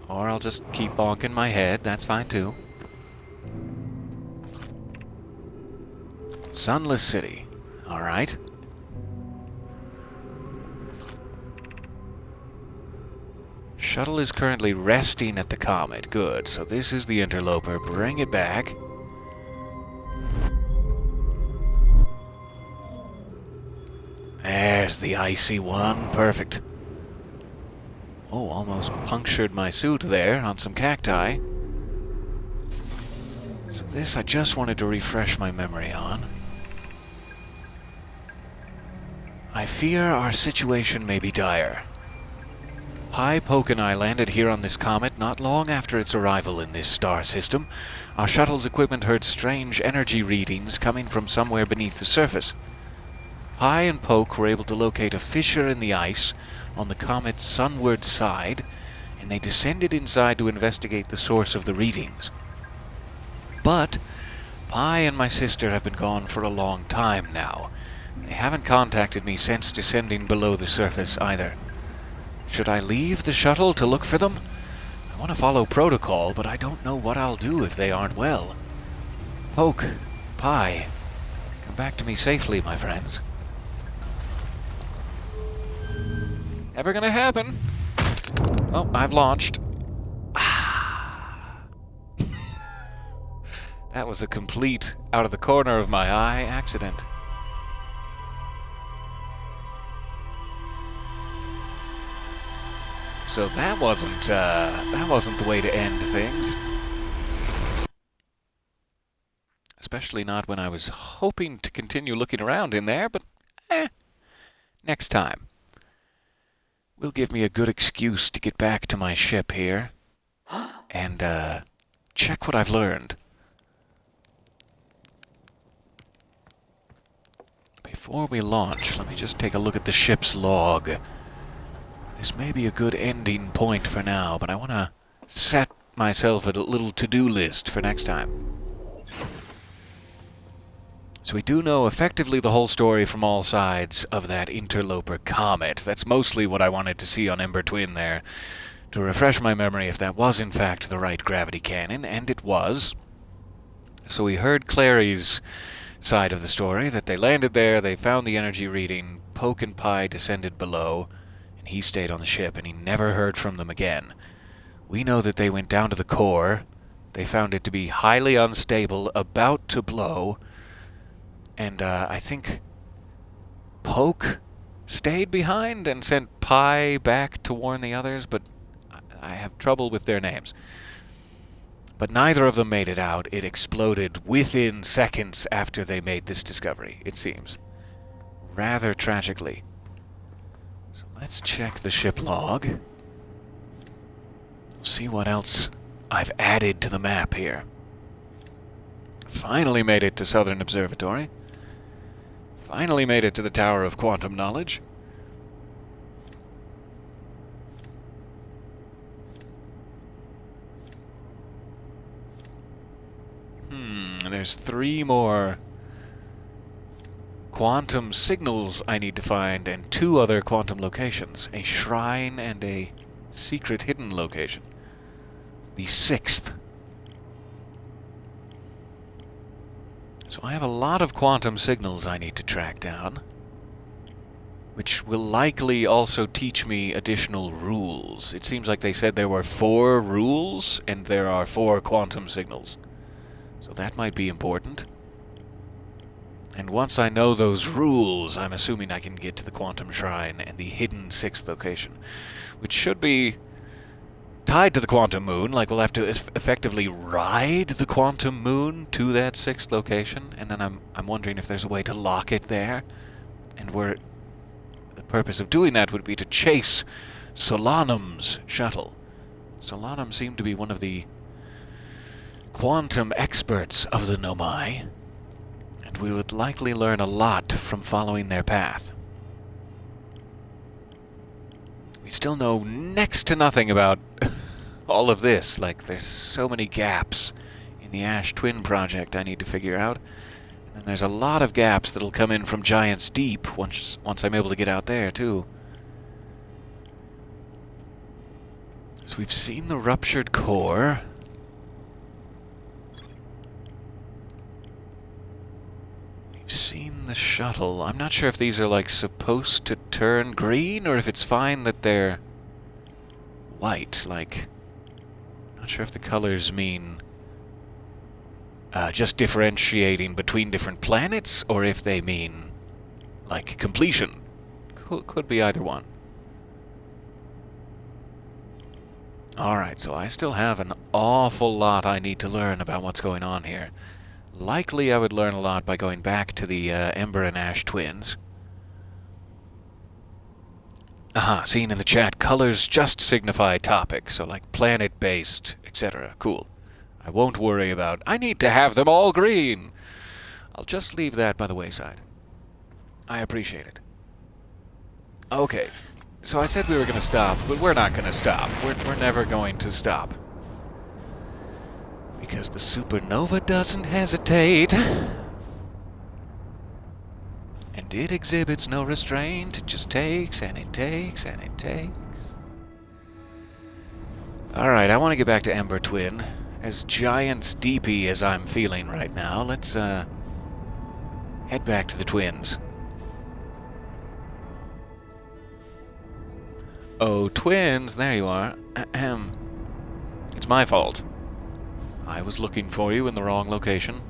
Or I'll I'll just keep bonking my head. That's fine too. Sunless City. Alright. Shuttle is currently resting at the comet. Good. So this is the Interloper. Bring it back. There's the icy one. Perfect. Oh, almost punctured my suit there on some cacti. So this I just wanted to refresh my memory on. I fear our situation may be dire. Pi, Poke, and I landed here on this comet not long after its arrival in this star system. Our shuttle's equipment heard strange energy readings coming from somewhere beneath the surface. Pi and Poke were able to locate a fissure in the ice on the comet's sunward side, and they descended inside to investigate the source of the readings. But Pi and my sister have been gone for a long time now. They haven't contacted me since descending below the surface either. Should I leave the shuttle to look for them? I want to follow protocol, but I don't know what I'll do if they aren't well. Poke, Pi, come back to me safely, my friends. Never gonna happen. Oh, I've launched. That was a complete, out of the corner of my eye, accident. So that wasn't the way to end things. Especially not when I was hoping to continue looking around in there, but next time. Will give me a good excuse to get back to my ship here and check what I've learned. Before we launch, let me just take a look at the ship's log. This may be a good ending point for now, but I want to set myself a little to-do list for next time. So we do know effectively the whole story from all sides of that Interloper comet. That's mostly what I wanted to see on Ember Twin there, to refresh my memory if that was in fact the right gravity cannon, and it was. So we heard Clary's side of the story, that they landed there, they found the energy reading, Poke and Pi descended below, and he stayed on the ship, and he never heard from them again. We know that they went down to the core, they found it to be highly unstable, about to blow, and I think Poke stayed behind and sent Pi back to warn the others, but I have trouble with their names. But neither of them made it out. It exploded within seconds after they made this discovery, it seems. Rather tragically. So let's check the ship log. See what else I've added to the map here. Finally made it to Southern Observatory. Finally made it to the Tower of Quantum Knowledge. There's 3 more quantum signals I need to find, and 2 other quantum locations. A shrine and a secret hidden location. The 6th. So I have a lot of quantum signals I need to track down, which will likely also teach me additional rules. It seems like they said there were 4 rules, and there are 4 quantum signals. So that might be important. And once I know those rules, I'm assuming I can get to the Quantum Shrine and the hidden 6th location, which should be tied to the Quantum Moon. Like, we'll have to effectively ride the Quantum Moon to that 6th location, and then I'm wondering if there's a way to lock it there, and where the purpose of doing that would be to chase Solanum's shuttle. Solanum seemed to be one of the quantum experts of the Nomai, and we would likely learn a lot from following their path. We still know next to nothing about all of this. Like, there's so many gaps in the Ash Twin project I need to figure out, and then there's a lot of gaps that'll come in from Giant's Deep once I'm able to get out there too. So we've seen the ruptured core. We've seen the shuttle. I'm not sure if these are, like, supposed to turn green, or if it's fine that they're white, like... I'm not sure if the colors mean just differentiating between different planets, or if they mean, like, completion. Could be either one. Alright, so I still have an awful lot I need to learn about what's going on here. Likely I would learn a lot by going back to the Ember and Ash twins. Aha, seen in the chat, colors just signify topic, so like planet-based, etc. Cool. I won't worry about, I need to have them all green! I'll just leave that by the wayside. I appreciate it. Okay, so I said we were going to stop, but we're not going to stop. We're never going to stop. Because the supernova doesn't hesitate. And it exhibits no restraint. It just takes, and it takes, and it takes. Alright, I want to get back to Ember Twin. As giant deepy as I'm feeling right now, let's head back to the twins. Oh, twins, there you are. Ahem. It's my fault. I was looking for you in the wrong location.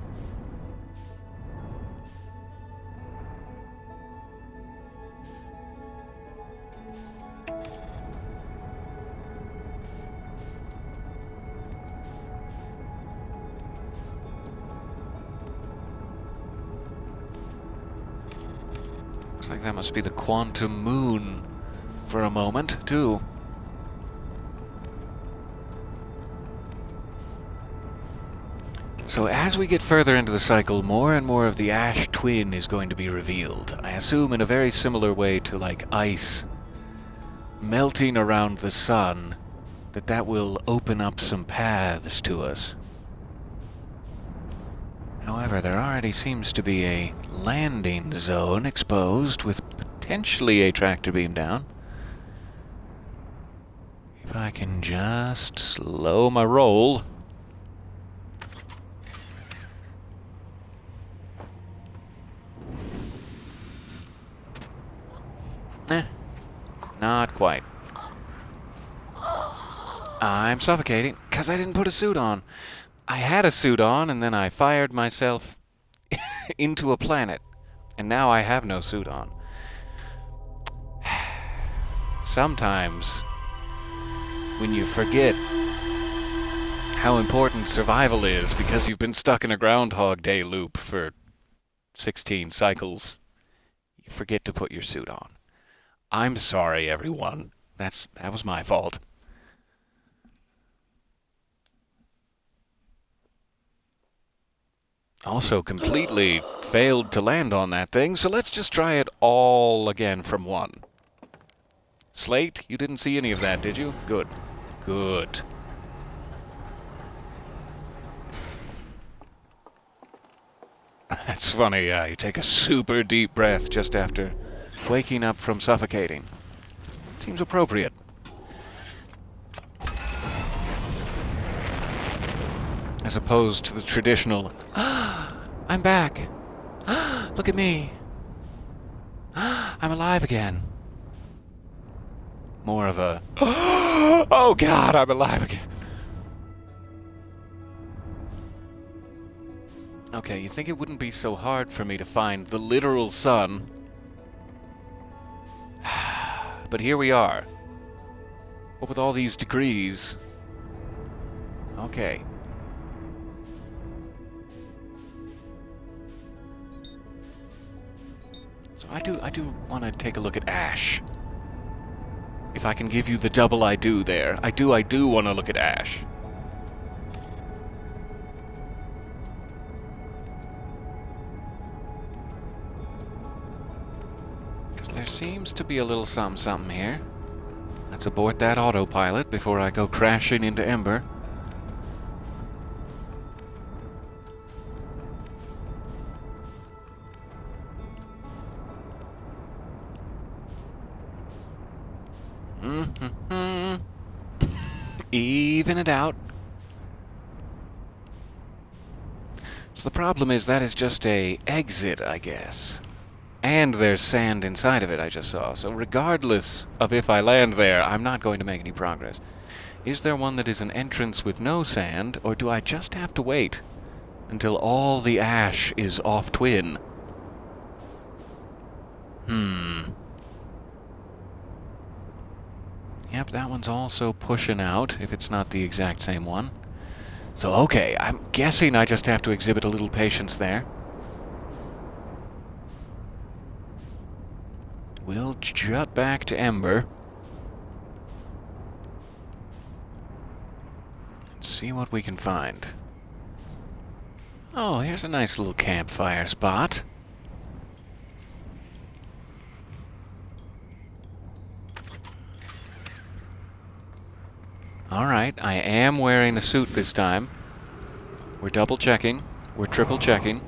Looks like that must be the quantum moon for a moment, too. So as we get further into the cycle, more and more of the Ash Twin is going to be revealed. I assume in a very similar way to, like, ice melting around the sun, that will open up some paths to us. However, there already seems to be a landing zone exposed with potentially a tractor beam down. If I can just slow my roll. Not quite. I'm suffocating because I didn't put a suit on. I had a suit on and then I fired myself into a planet. And now I have no suit on. Sometimes, when you forget how important survival is because you've been stuck in a Groundhog Day loop for 16 cycles, you forget to put your suit on. I'm sorry, everyone. That was my fault. Also completely failed to land on that thing, so let's just try it all again from one. Slate, you didn't see any of that, did you? Good. Good. That's funny, yeah. You take a super deep breath just after waking up from suffocating. Seems appropriate. As opposed to the traditional, I'm back. Look at me. I'm alive again. More of a, oh God, I'm alive again. Okay, you think it wouldn't be so hard for me to find the literal sun? But here we are. What with all these degrees? Okay. So I do want to take a look at Ash. If I can give you the double I do there. I do want to look at Ash. There seems to be a little something here. Let's abort that autopilot before I go crashing into Ember. Even it out. So the problem is that is just a exit, I guess. And there's sand inside of it, I just saw. So regardless of if I land there, I'm not going to make any progress. Is there one that is an entrance with no sand, or do I just have to wait until all the ash is off Twin? Yep, that one's also pushing out, if it's not the exact same one. So, okay, I'm guessing I just have to exhibit a little patience there. We'll jut back to Ember. And see what we can find. Oh, here's a nice little campfire spot. Alright, I am wearing a suit this time. We're double checking. We're triple checking.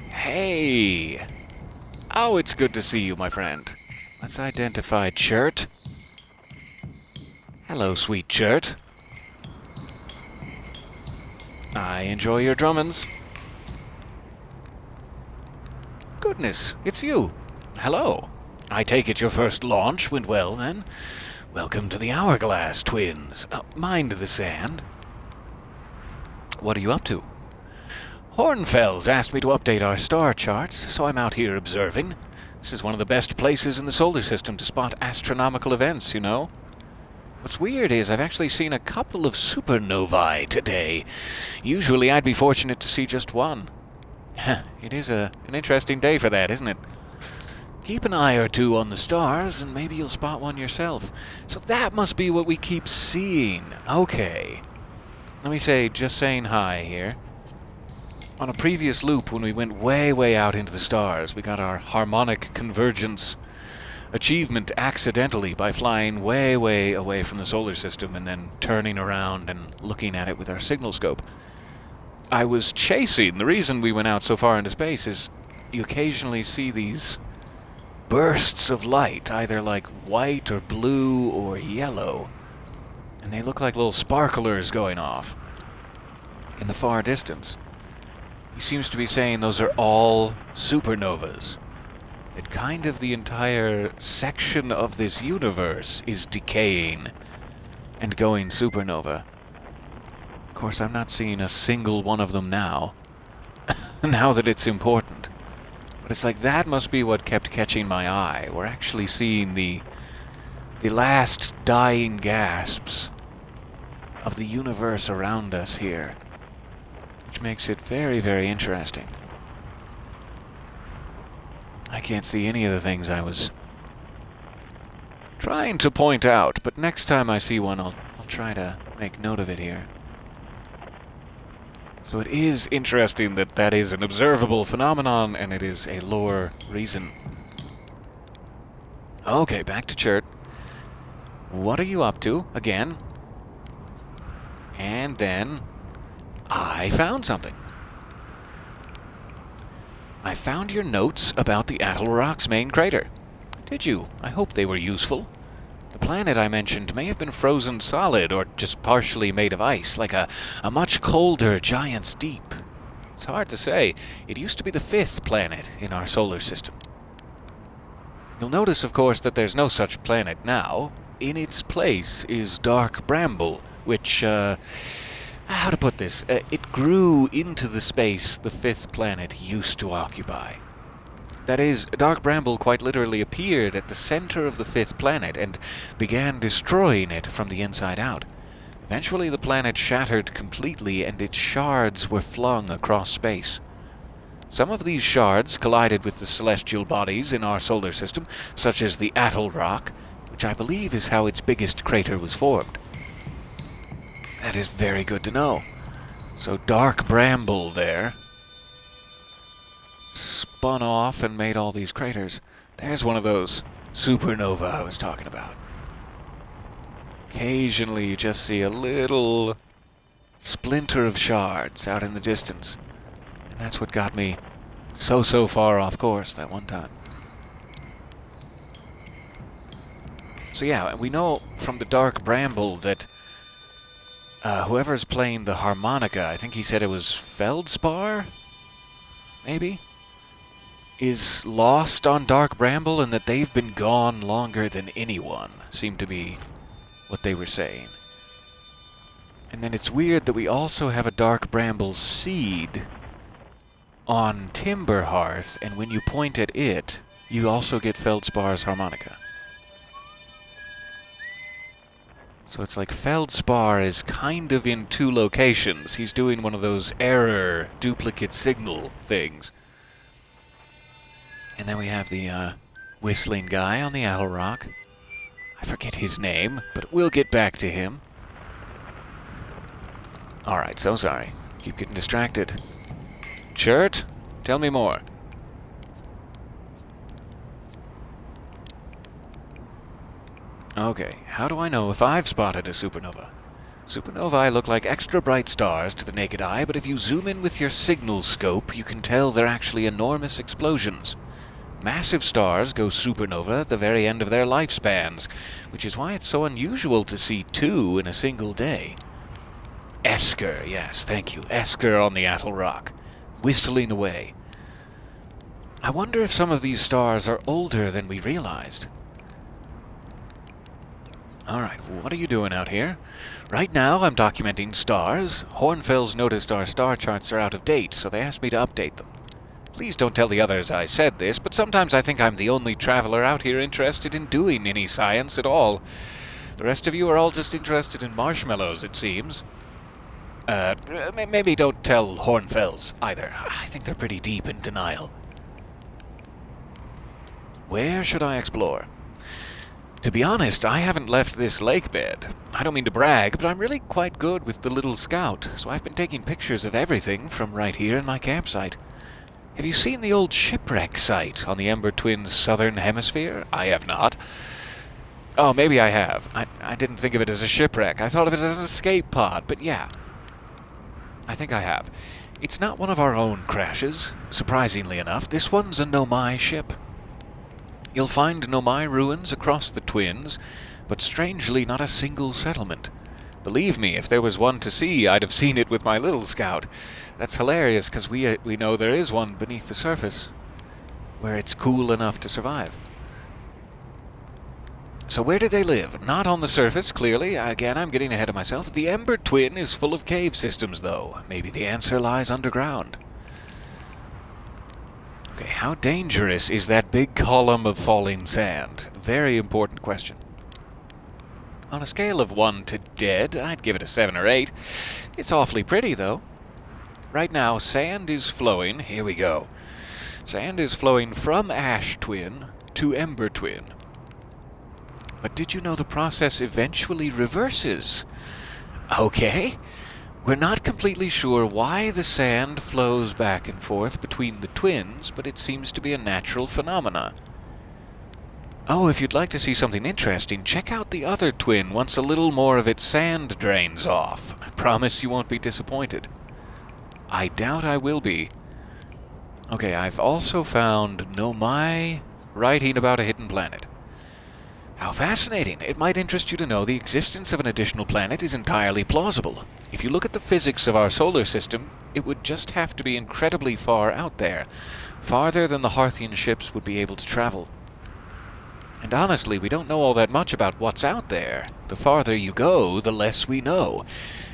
Hey! Oh, it's good to see you, my friend. Let's identify Chert. Hello, sweet Chert. I enjoy your drummins. Goodness, it's you. Hello. I take it your first launch went well, then? Welcome to the Hourglass Twins. Mind the sand. What are you up to? Hornfels asked me to update our star charts, so I'm out here observing. This is one of the best places in the solar system to spot astronomical events, you know. What's weird is I've actually seen a couple of supernovae today. Usually I'd be fortunate to see just one. It is an interesting day for that, isn't it? Keep an eye or two on the stars, and maybe you'll spot one yourself. So that must be what we keep seeing. Okay. Let me say, just saying hi here. On a previous loop, when we went way, way out into the stars, we got our harmonic convergence achievement accidentally by flying way, way away from the solar system and then turning around and looking at it with our signal scope. I was chasing. The reason we went out so far into space is you occasionally see these bursts of light, either like white or blue or yellow, and they look like little sparklers going off in the far distance. He seems to be saying those are all supernovas. That kind of the entire section of this universe is decaying and going supernova. Of course, I'm not seeing a single one of them now, now that it's important. But it's like that must be what kept catching my eye. We're actually seeing the last dying gasps of the universe around us here, which makes it very, very interesting. I can't see any of the things I was trying to point out, but next time I see one, I'll try to make note of it here. So it is interesting that that is an observable phenomenon, and it is a lore reason. Okay, back to Chert. What are you up to, again? And then I found something. I found your notes about the Atoll Rock's main crater. Did you? I hope they were useful. The planet I mentioned may have been frozen solid or just partially made of ice, like a much colder giant's deep. It's hard to say. It used to be the 5th planet in our solar system. You'll notice, of course, that there's no such planet now. In its place is Dark Bramble, which, how to put this? It grew into the space the 5th planet used to occupy. That is, Dark Bramble quite literally appeared at the center of the 5th planet and began destroying it from the inside out. Eventually the planet shattered completely and its shards were flung across space. Some of these shards collided with the celestial bodies in our solar system, such as the Atoll Rock, which I believe is how its biggest crater was formed. That is very good to know. So Dark Bramble there spun off and made all these craters. There's one of those supernova I was talking about. Occasionally you just see a little splinter of shards out in the distance. And that's what got me so far off course that one time. So yeah, we know from the Dark Bramble that whoever's playing the harmonica, I think he said it was Feldspar, maybe, is lost on Dark Bramble, and that they've been gone longer than anyone, seemed to be what they were saying. And then it's weird that we also have a Dark Bramble seed on Timberhearth, and when you point at it, you also get Feldspar's harmonica. So it's like Feldspar is kind of in two locations. He's doing one of those error duplicate signal things. And then we have the whistling guy on the Owl Rock. I forget his name, but we'll get back to him. Alright, so sorry. Keep getting distracted. Chert, tell me more. Okay, how do I know if I've spotted a supernova? Supernovae look like extra bright stars to the naked eye, but if you zoom in with your signal scope, you can tell they're actually enormous explosions. Massive stars go supernova at the very end of their lifespans, which is why it's so unusual to see two in a single day. Esker, yes, thank you. Esker on the Attle Rock, whistling away. I wonder if some of these stars are older than we realized. Alright, what are you doing out here? Right now I'm documenting stars. Hornfels noticed our star charts are out of date, so they asked me to update them. Please don't tell the others I said this, but sometimes I think I'm the only traveler out here interested in doing any science at all. The rest of you are all just interested in marshmallows, it seems. Maybe don't tell Hornfels either. I think they're pretty deep in denial. Where should I explore? To be honest, I haven't left this lake bed. I don't mean to brag, but I'm really quite good with the little scout, so I've been taking pictures of everything from right here in my campsite. Have you seen the old shipwreck site on the Ember Twins' southern hemisphere? I have not. Oh, maybe I have. I didn't think of it as a shipwreck. I thought of it as an escape pod, but yeah. I think I have. It's not one of our own crashes, surprisingly enough. This one's a Nomai ship. You'll find Nomai ruins across the Twins, but strangely not a single settlement. Believe me, if there was one to see, I'd have seen it with my little scout. That's hilarious, because we know there is one beneath the surface, where it's cool enough to survive. So where do they live? Not on the surface, clearly. Again, I'm getting ahead of myself. The Ember Twin is full of cave systems, though. Maybe the answer lies underground. Okay, how dangerous is that big column of falling sand? Very important question. On a scale of 1 to dead, I'd give it a 7 or 8. It's awfully pretty, though. Right now, sand is flowing. Here we go. Sand is flowing from Ash Twin to Ember Twin. But did you know the process eventually reverses? Okay. We're not completely sure why the sand flows back and forth between the twins, but it seems to be a natural phenomena. Oh, if you'd like to see something interesting, check out the other twin once a little more of its sand drains off. I promise you won't be disappointed. I doubt I will be. Okay, I've also found Nomai writing about a hidden planet. How fascinating! It might interest you to know the existence of an additional planet is entirely plausible. If you look at the physics of our solar system, it would just have to be incredibly far out there, farther than the Hearthian ships would be able to travel. And honestly, we don't know all that much about what's out there. The farther you go, the less we know.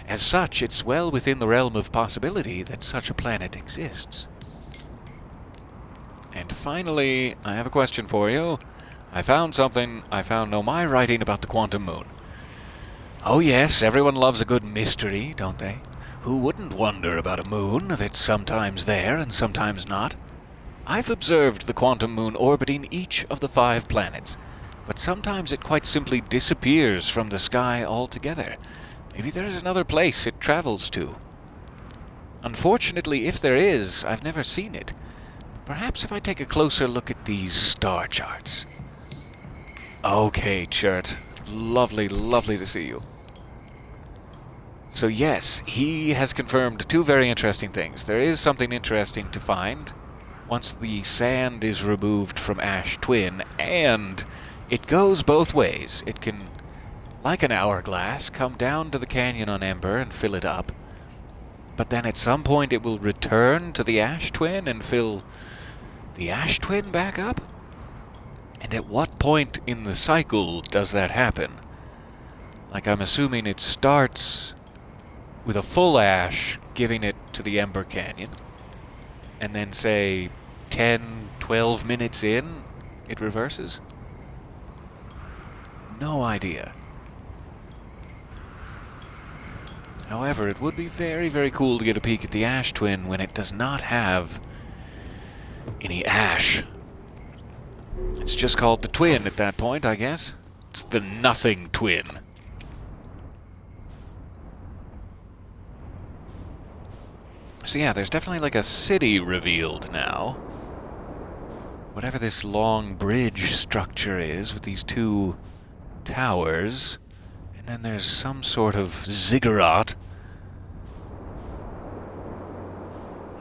As such, it's well within the realm of possibility that such a planet exists. And finally, I have a question for you. I found something. I found Nomai writing about the quantum moon. Oh yes, everyone loves a good mystery, don't they? Who wouldn't wonder about a moon that's sometimes there and sometimes not? I've observed the quantum moon orbiting each of the 5 planets, but sometimes it quite simply disappears from the sky altogether. Maybe there is another place it travels to. Unfortunately, if there is, I've never seen it. Perhaps if I take a closer look at these star charts. Okay, Chert. Lovely, lovely to see you. So yes, he has confirmed 2 very interesting things. There is something interesting to find once the sand is removed from Ash Twin, and it goes both ways. It can, like an hourglass, come down to the canyon on Ember and fill it up. But then at some point it will return to the ash twin and fill the ash twin back up? And at what point in the cycle does that happen? Like, I'm assuming it starts with a full ash, giving it to the Ember Canyon, and then, say, 10, 12 minutes in, it reverses? No idea. However, it would be very, very cool to get a peek at the ash twin when it does not have any ash. It's just called the twin at that point, I guess. It's the nothing twin. So yeah, there's definitely like a city revealed now. Whatever this long bridge structure is with these two towers. And then there's some sort of ziggurat.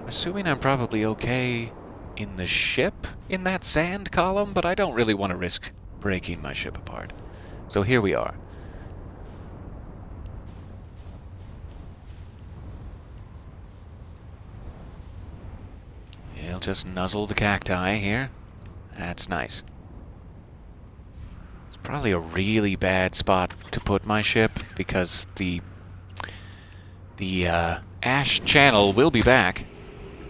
I'm assuming I'm probably okay in the ship in that sand column, but I don't really want to risk breaking my ship apart. So here we are. We'll just nuzzle the cacti here. That's nice. It's probably a really bad spot to put my ship because the ash channel will be back.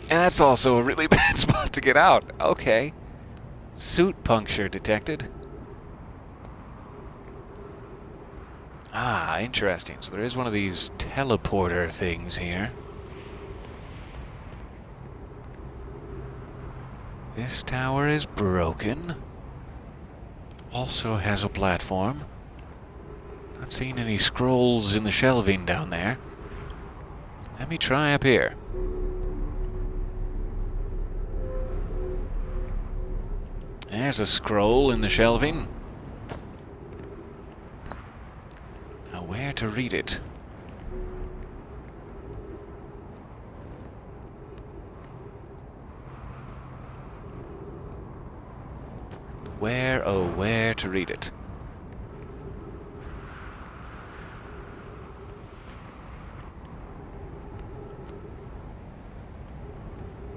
And that's also a really bad spot to get out. Okay. Suit puncture detected. Ah, interesting. So there is one of these teleporter things here. This tower is broken. Also has a platform. Not seeing any scrolls in the shelving down there. Let me try up here. There's a scroll in the shelving. Now where to read it? Where, oh, where to read it?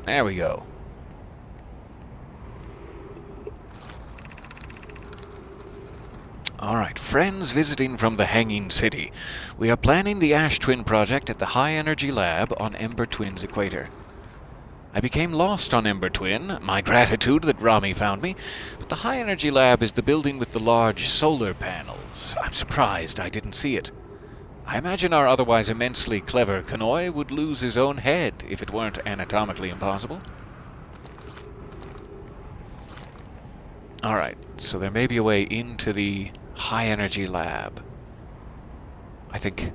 There we go. Alright, friends visiting from the Hanging City. We are planning the Ash Twin project at the High Energy Lab on Ember Twin's equator. I became lost on Ember Twin, my gratitude that Rami found me, but the High Energy Lab is the building with the large solar panels. I'm surprised I didn't see it. I imagine our otherwise immensely clever Kanoi would lose his own head if it weren't anatomically impossible. Alright, so there may be a way into the High Energy Lab. I think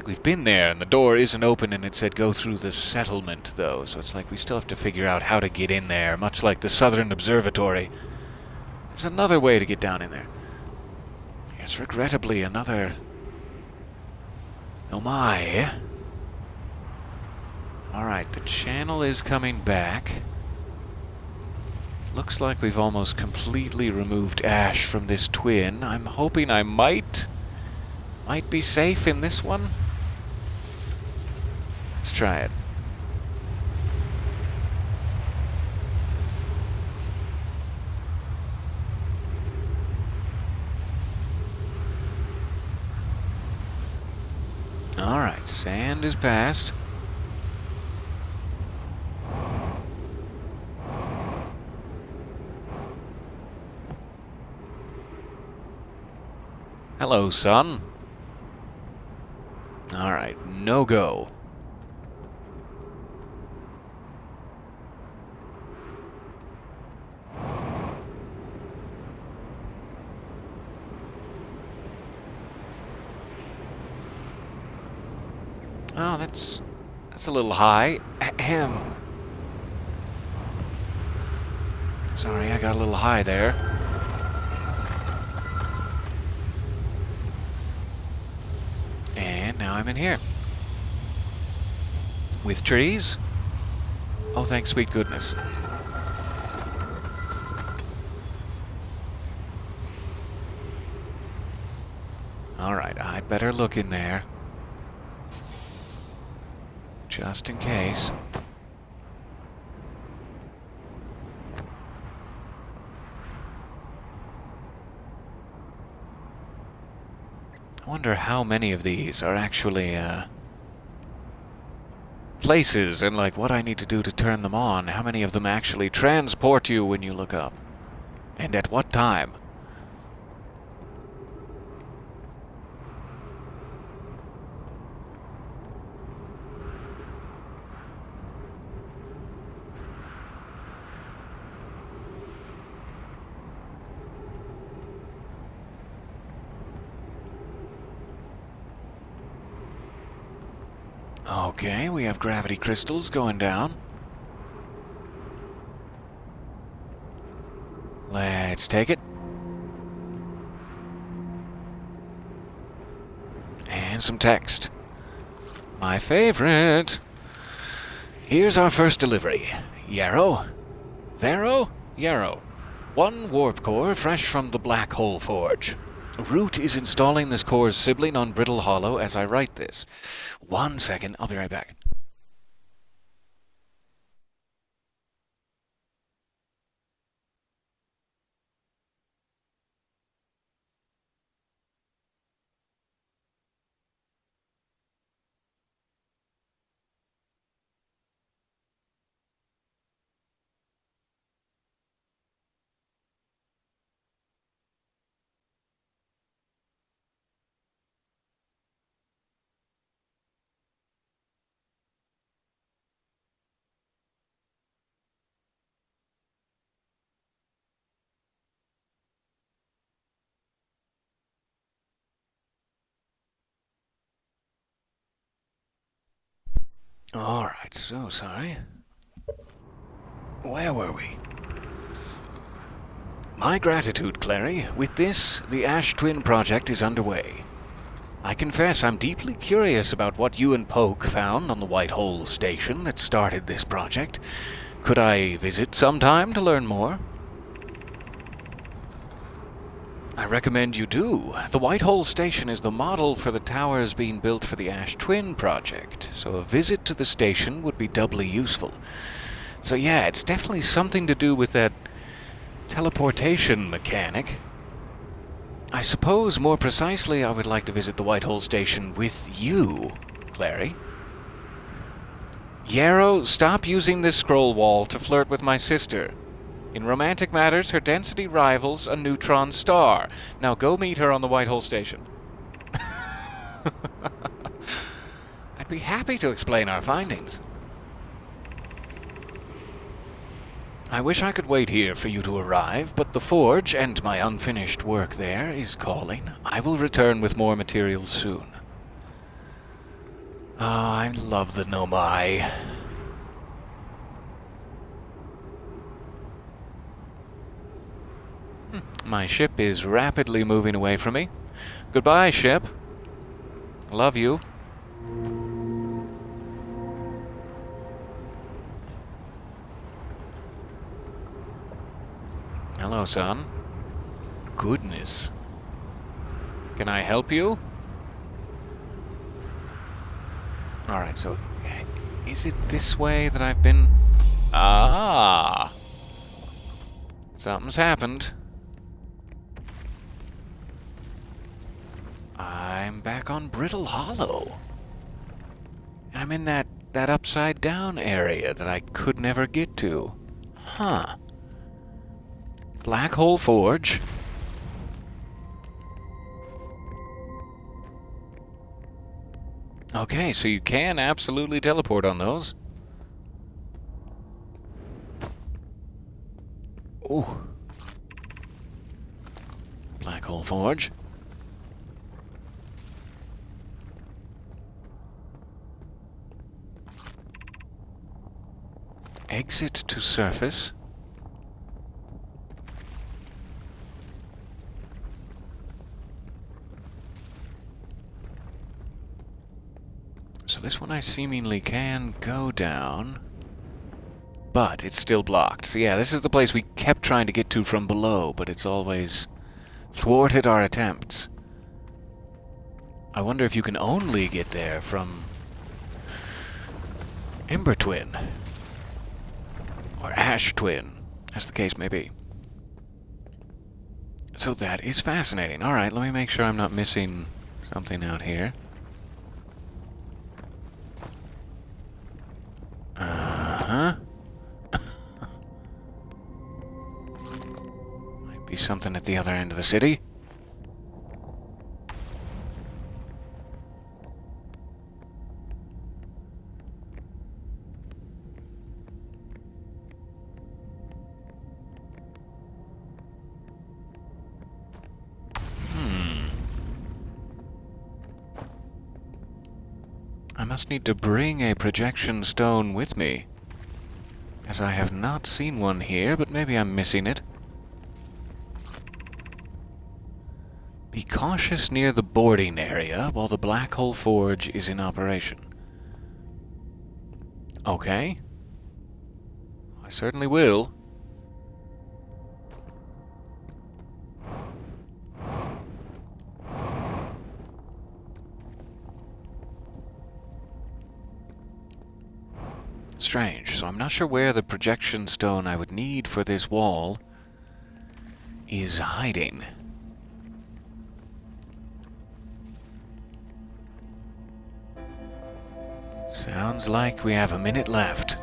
we've been there, and the door isn't open, and it said go through the settlement, though, so it's like we still have to figure out how to get in there, much like the Southern Observatory. There's another way to get down in there. Yes, regrettably, another Nomai. Alright, the channel is coming back. Looks like we've almost completely removed ash from this twin. I'm hoping I might be safe in this one. Let's try it. Alright, sand is past. Hello, son. Alright, no go. Oh, that's a little high. Ahem. Sorry, I got a little high there. And now I'm in here. With trees? Oh, thank sweet goodness. I'd better look in there. Just in case. I wonder how many of these are actually, places, and like what I need to do to turn them on. How many of them actually transport you when you look up? And at what time? Okay, we have gravity crystals going down. Let's take it. And some text. My favorite. Here's our first delivery. Yarrow. Vero? Yarrow. 1 warp core fresh from the Black Hole Forge. Root is installing this core's sibling on Brittle Hollow as I write this. 1 second, I'll be right back. Alright, so sorry. Where were we? My gratitude, Clary. With this, the Ash Twin project is underway. I confess I'm deeply curious about what you and Poke found on the White Hole station that started this project. Could I visit sometime to learn more? I recommend you do. The White Hole station is the model for the towers being built for the Ash Twin project, so a visit to the station would be doubly useful. So yeah, it's definitely something to do with that teleportation mechanic. I suppose, more precisely, I would like to visit the White Hole station with you, Clary. Yarrow, stop using this scroll wall to flirt with my sister. In romantic matters, her density rivals a neutron star. Now go meet her on the White Hole station. I'd be happy to explain our findings. I wish I could wait here for you to arrive, but the forge and my unfinished work there is calling. I will return with more materials soon. Ah, I love the Nomai. My ship is rapidly moving away from me. Goodbye, ship. Love you. Hello, son. Goodness. Can I help you? Alright, so is it this way that I've been? Ah! Something's happened. I'm back on Brittle Hollow. And I'm in that upside down area that I could never get to. Huh. Black Hole Forge. Okay, so you can absolutely teleport on those. Ooh. Black Hole Forge. Exit to surface. So this one I seemingly can go down, but it's still blocked. So yeah, this is the place we kept trying to get to from below, but it's always thwarted our attempts. I wonder if you can only get there from Ember Twin. Or Ash Twin, as the case may be. So that is fascinating. Alright, let me make sure I'm not missing something out here. Uh-huh. Might be something at the other end of the city. I must need to bring a projection stone with me, as I have not seen one here, but maybe I'm missing it. Be cautious near the boarding area while the Black Hole Forge is in operation. Okay. I certainly will. Strange, so I'm not sure where the projection stone I would need for this wall is hiding. Sounds like we have a minute left.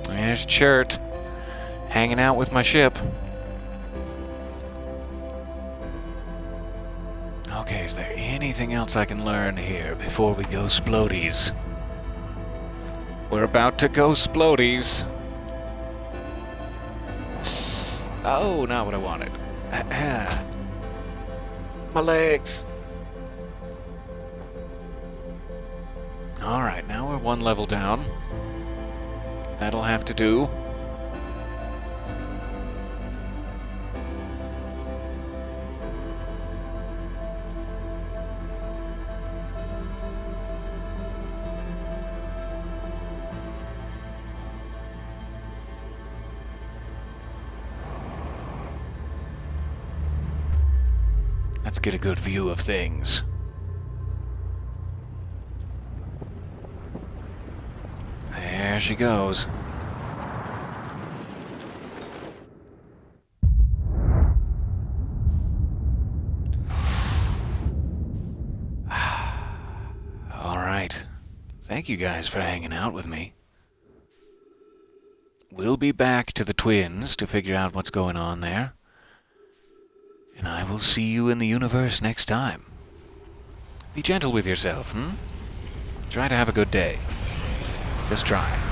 There's Chert, hanging out with my ship. Okay, is there anything else I can learn here before we go splodies? We're about to go splodies. Oh, not what I wanted. My legs. Alright, now we're one level down. That'll have to do. Let's get a good view of things. There she goes. All right. Thank you guys for hanging out with me. We'll be back to the Twins to figure out what's going on there. And I will see you in the universe next time. Be gentle with yourself, Try to have a good day. Just try.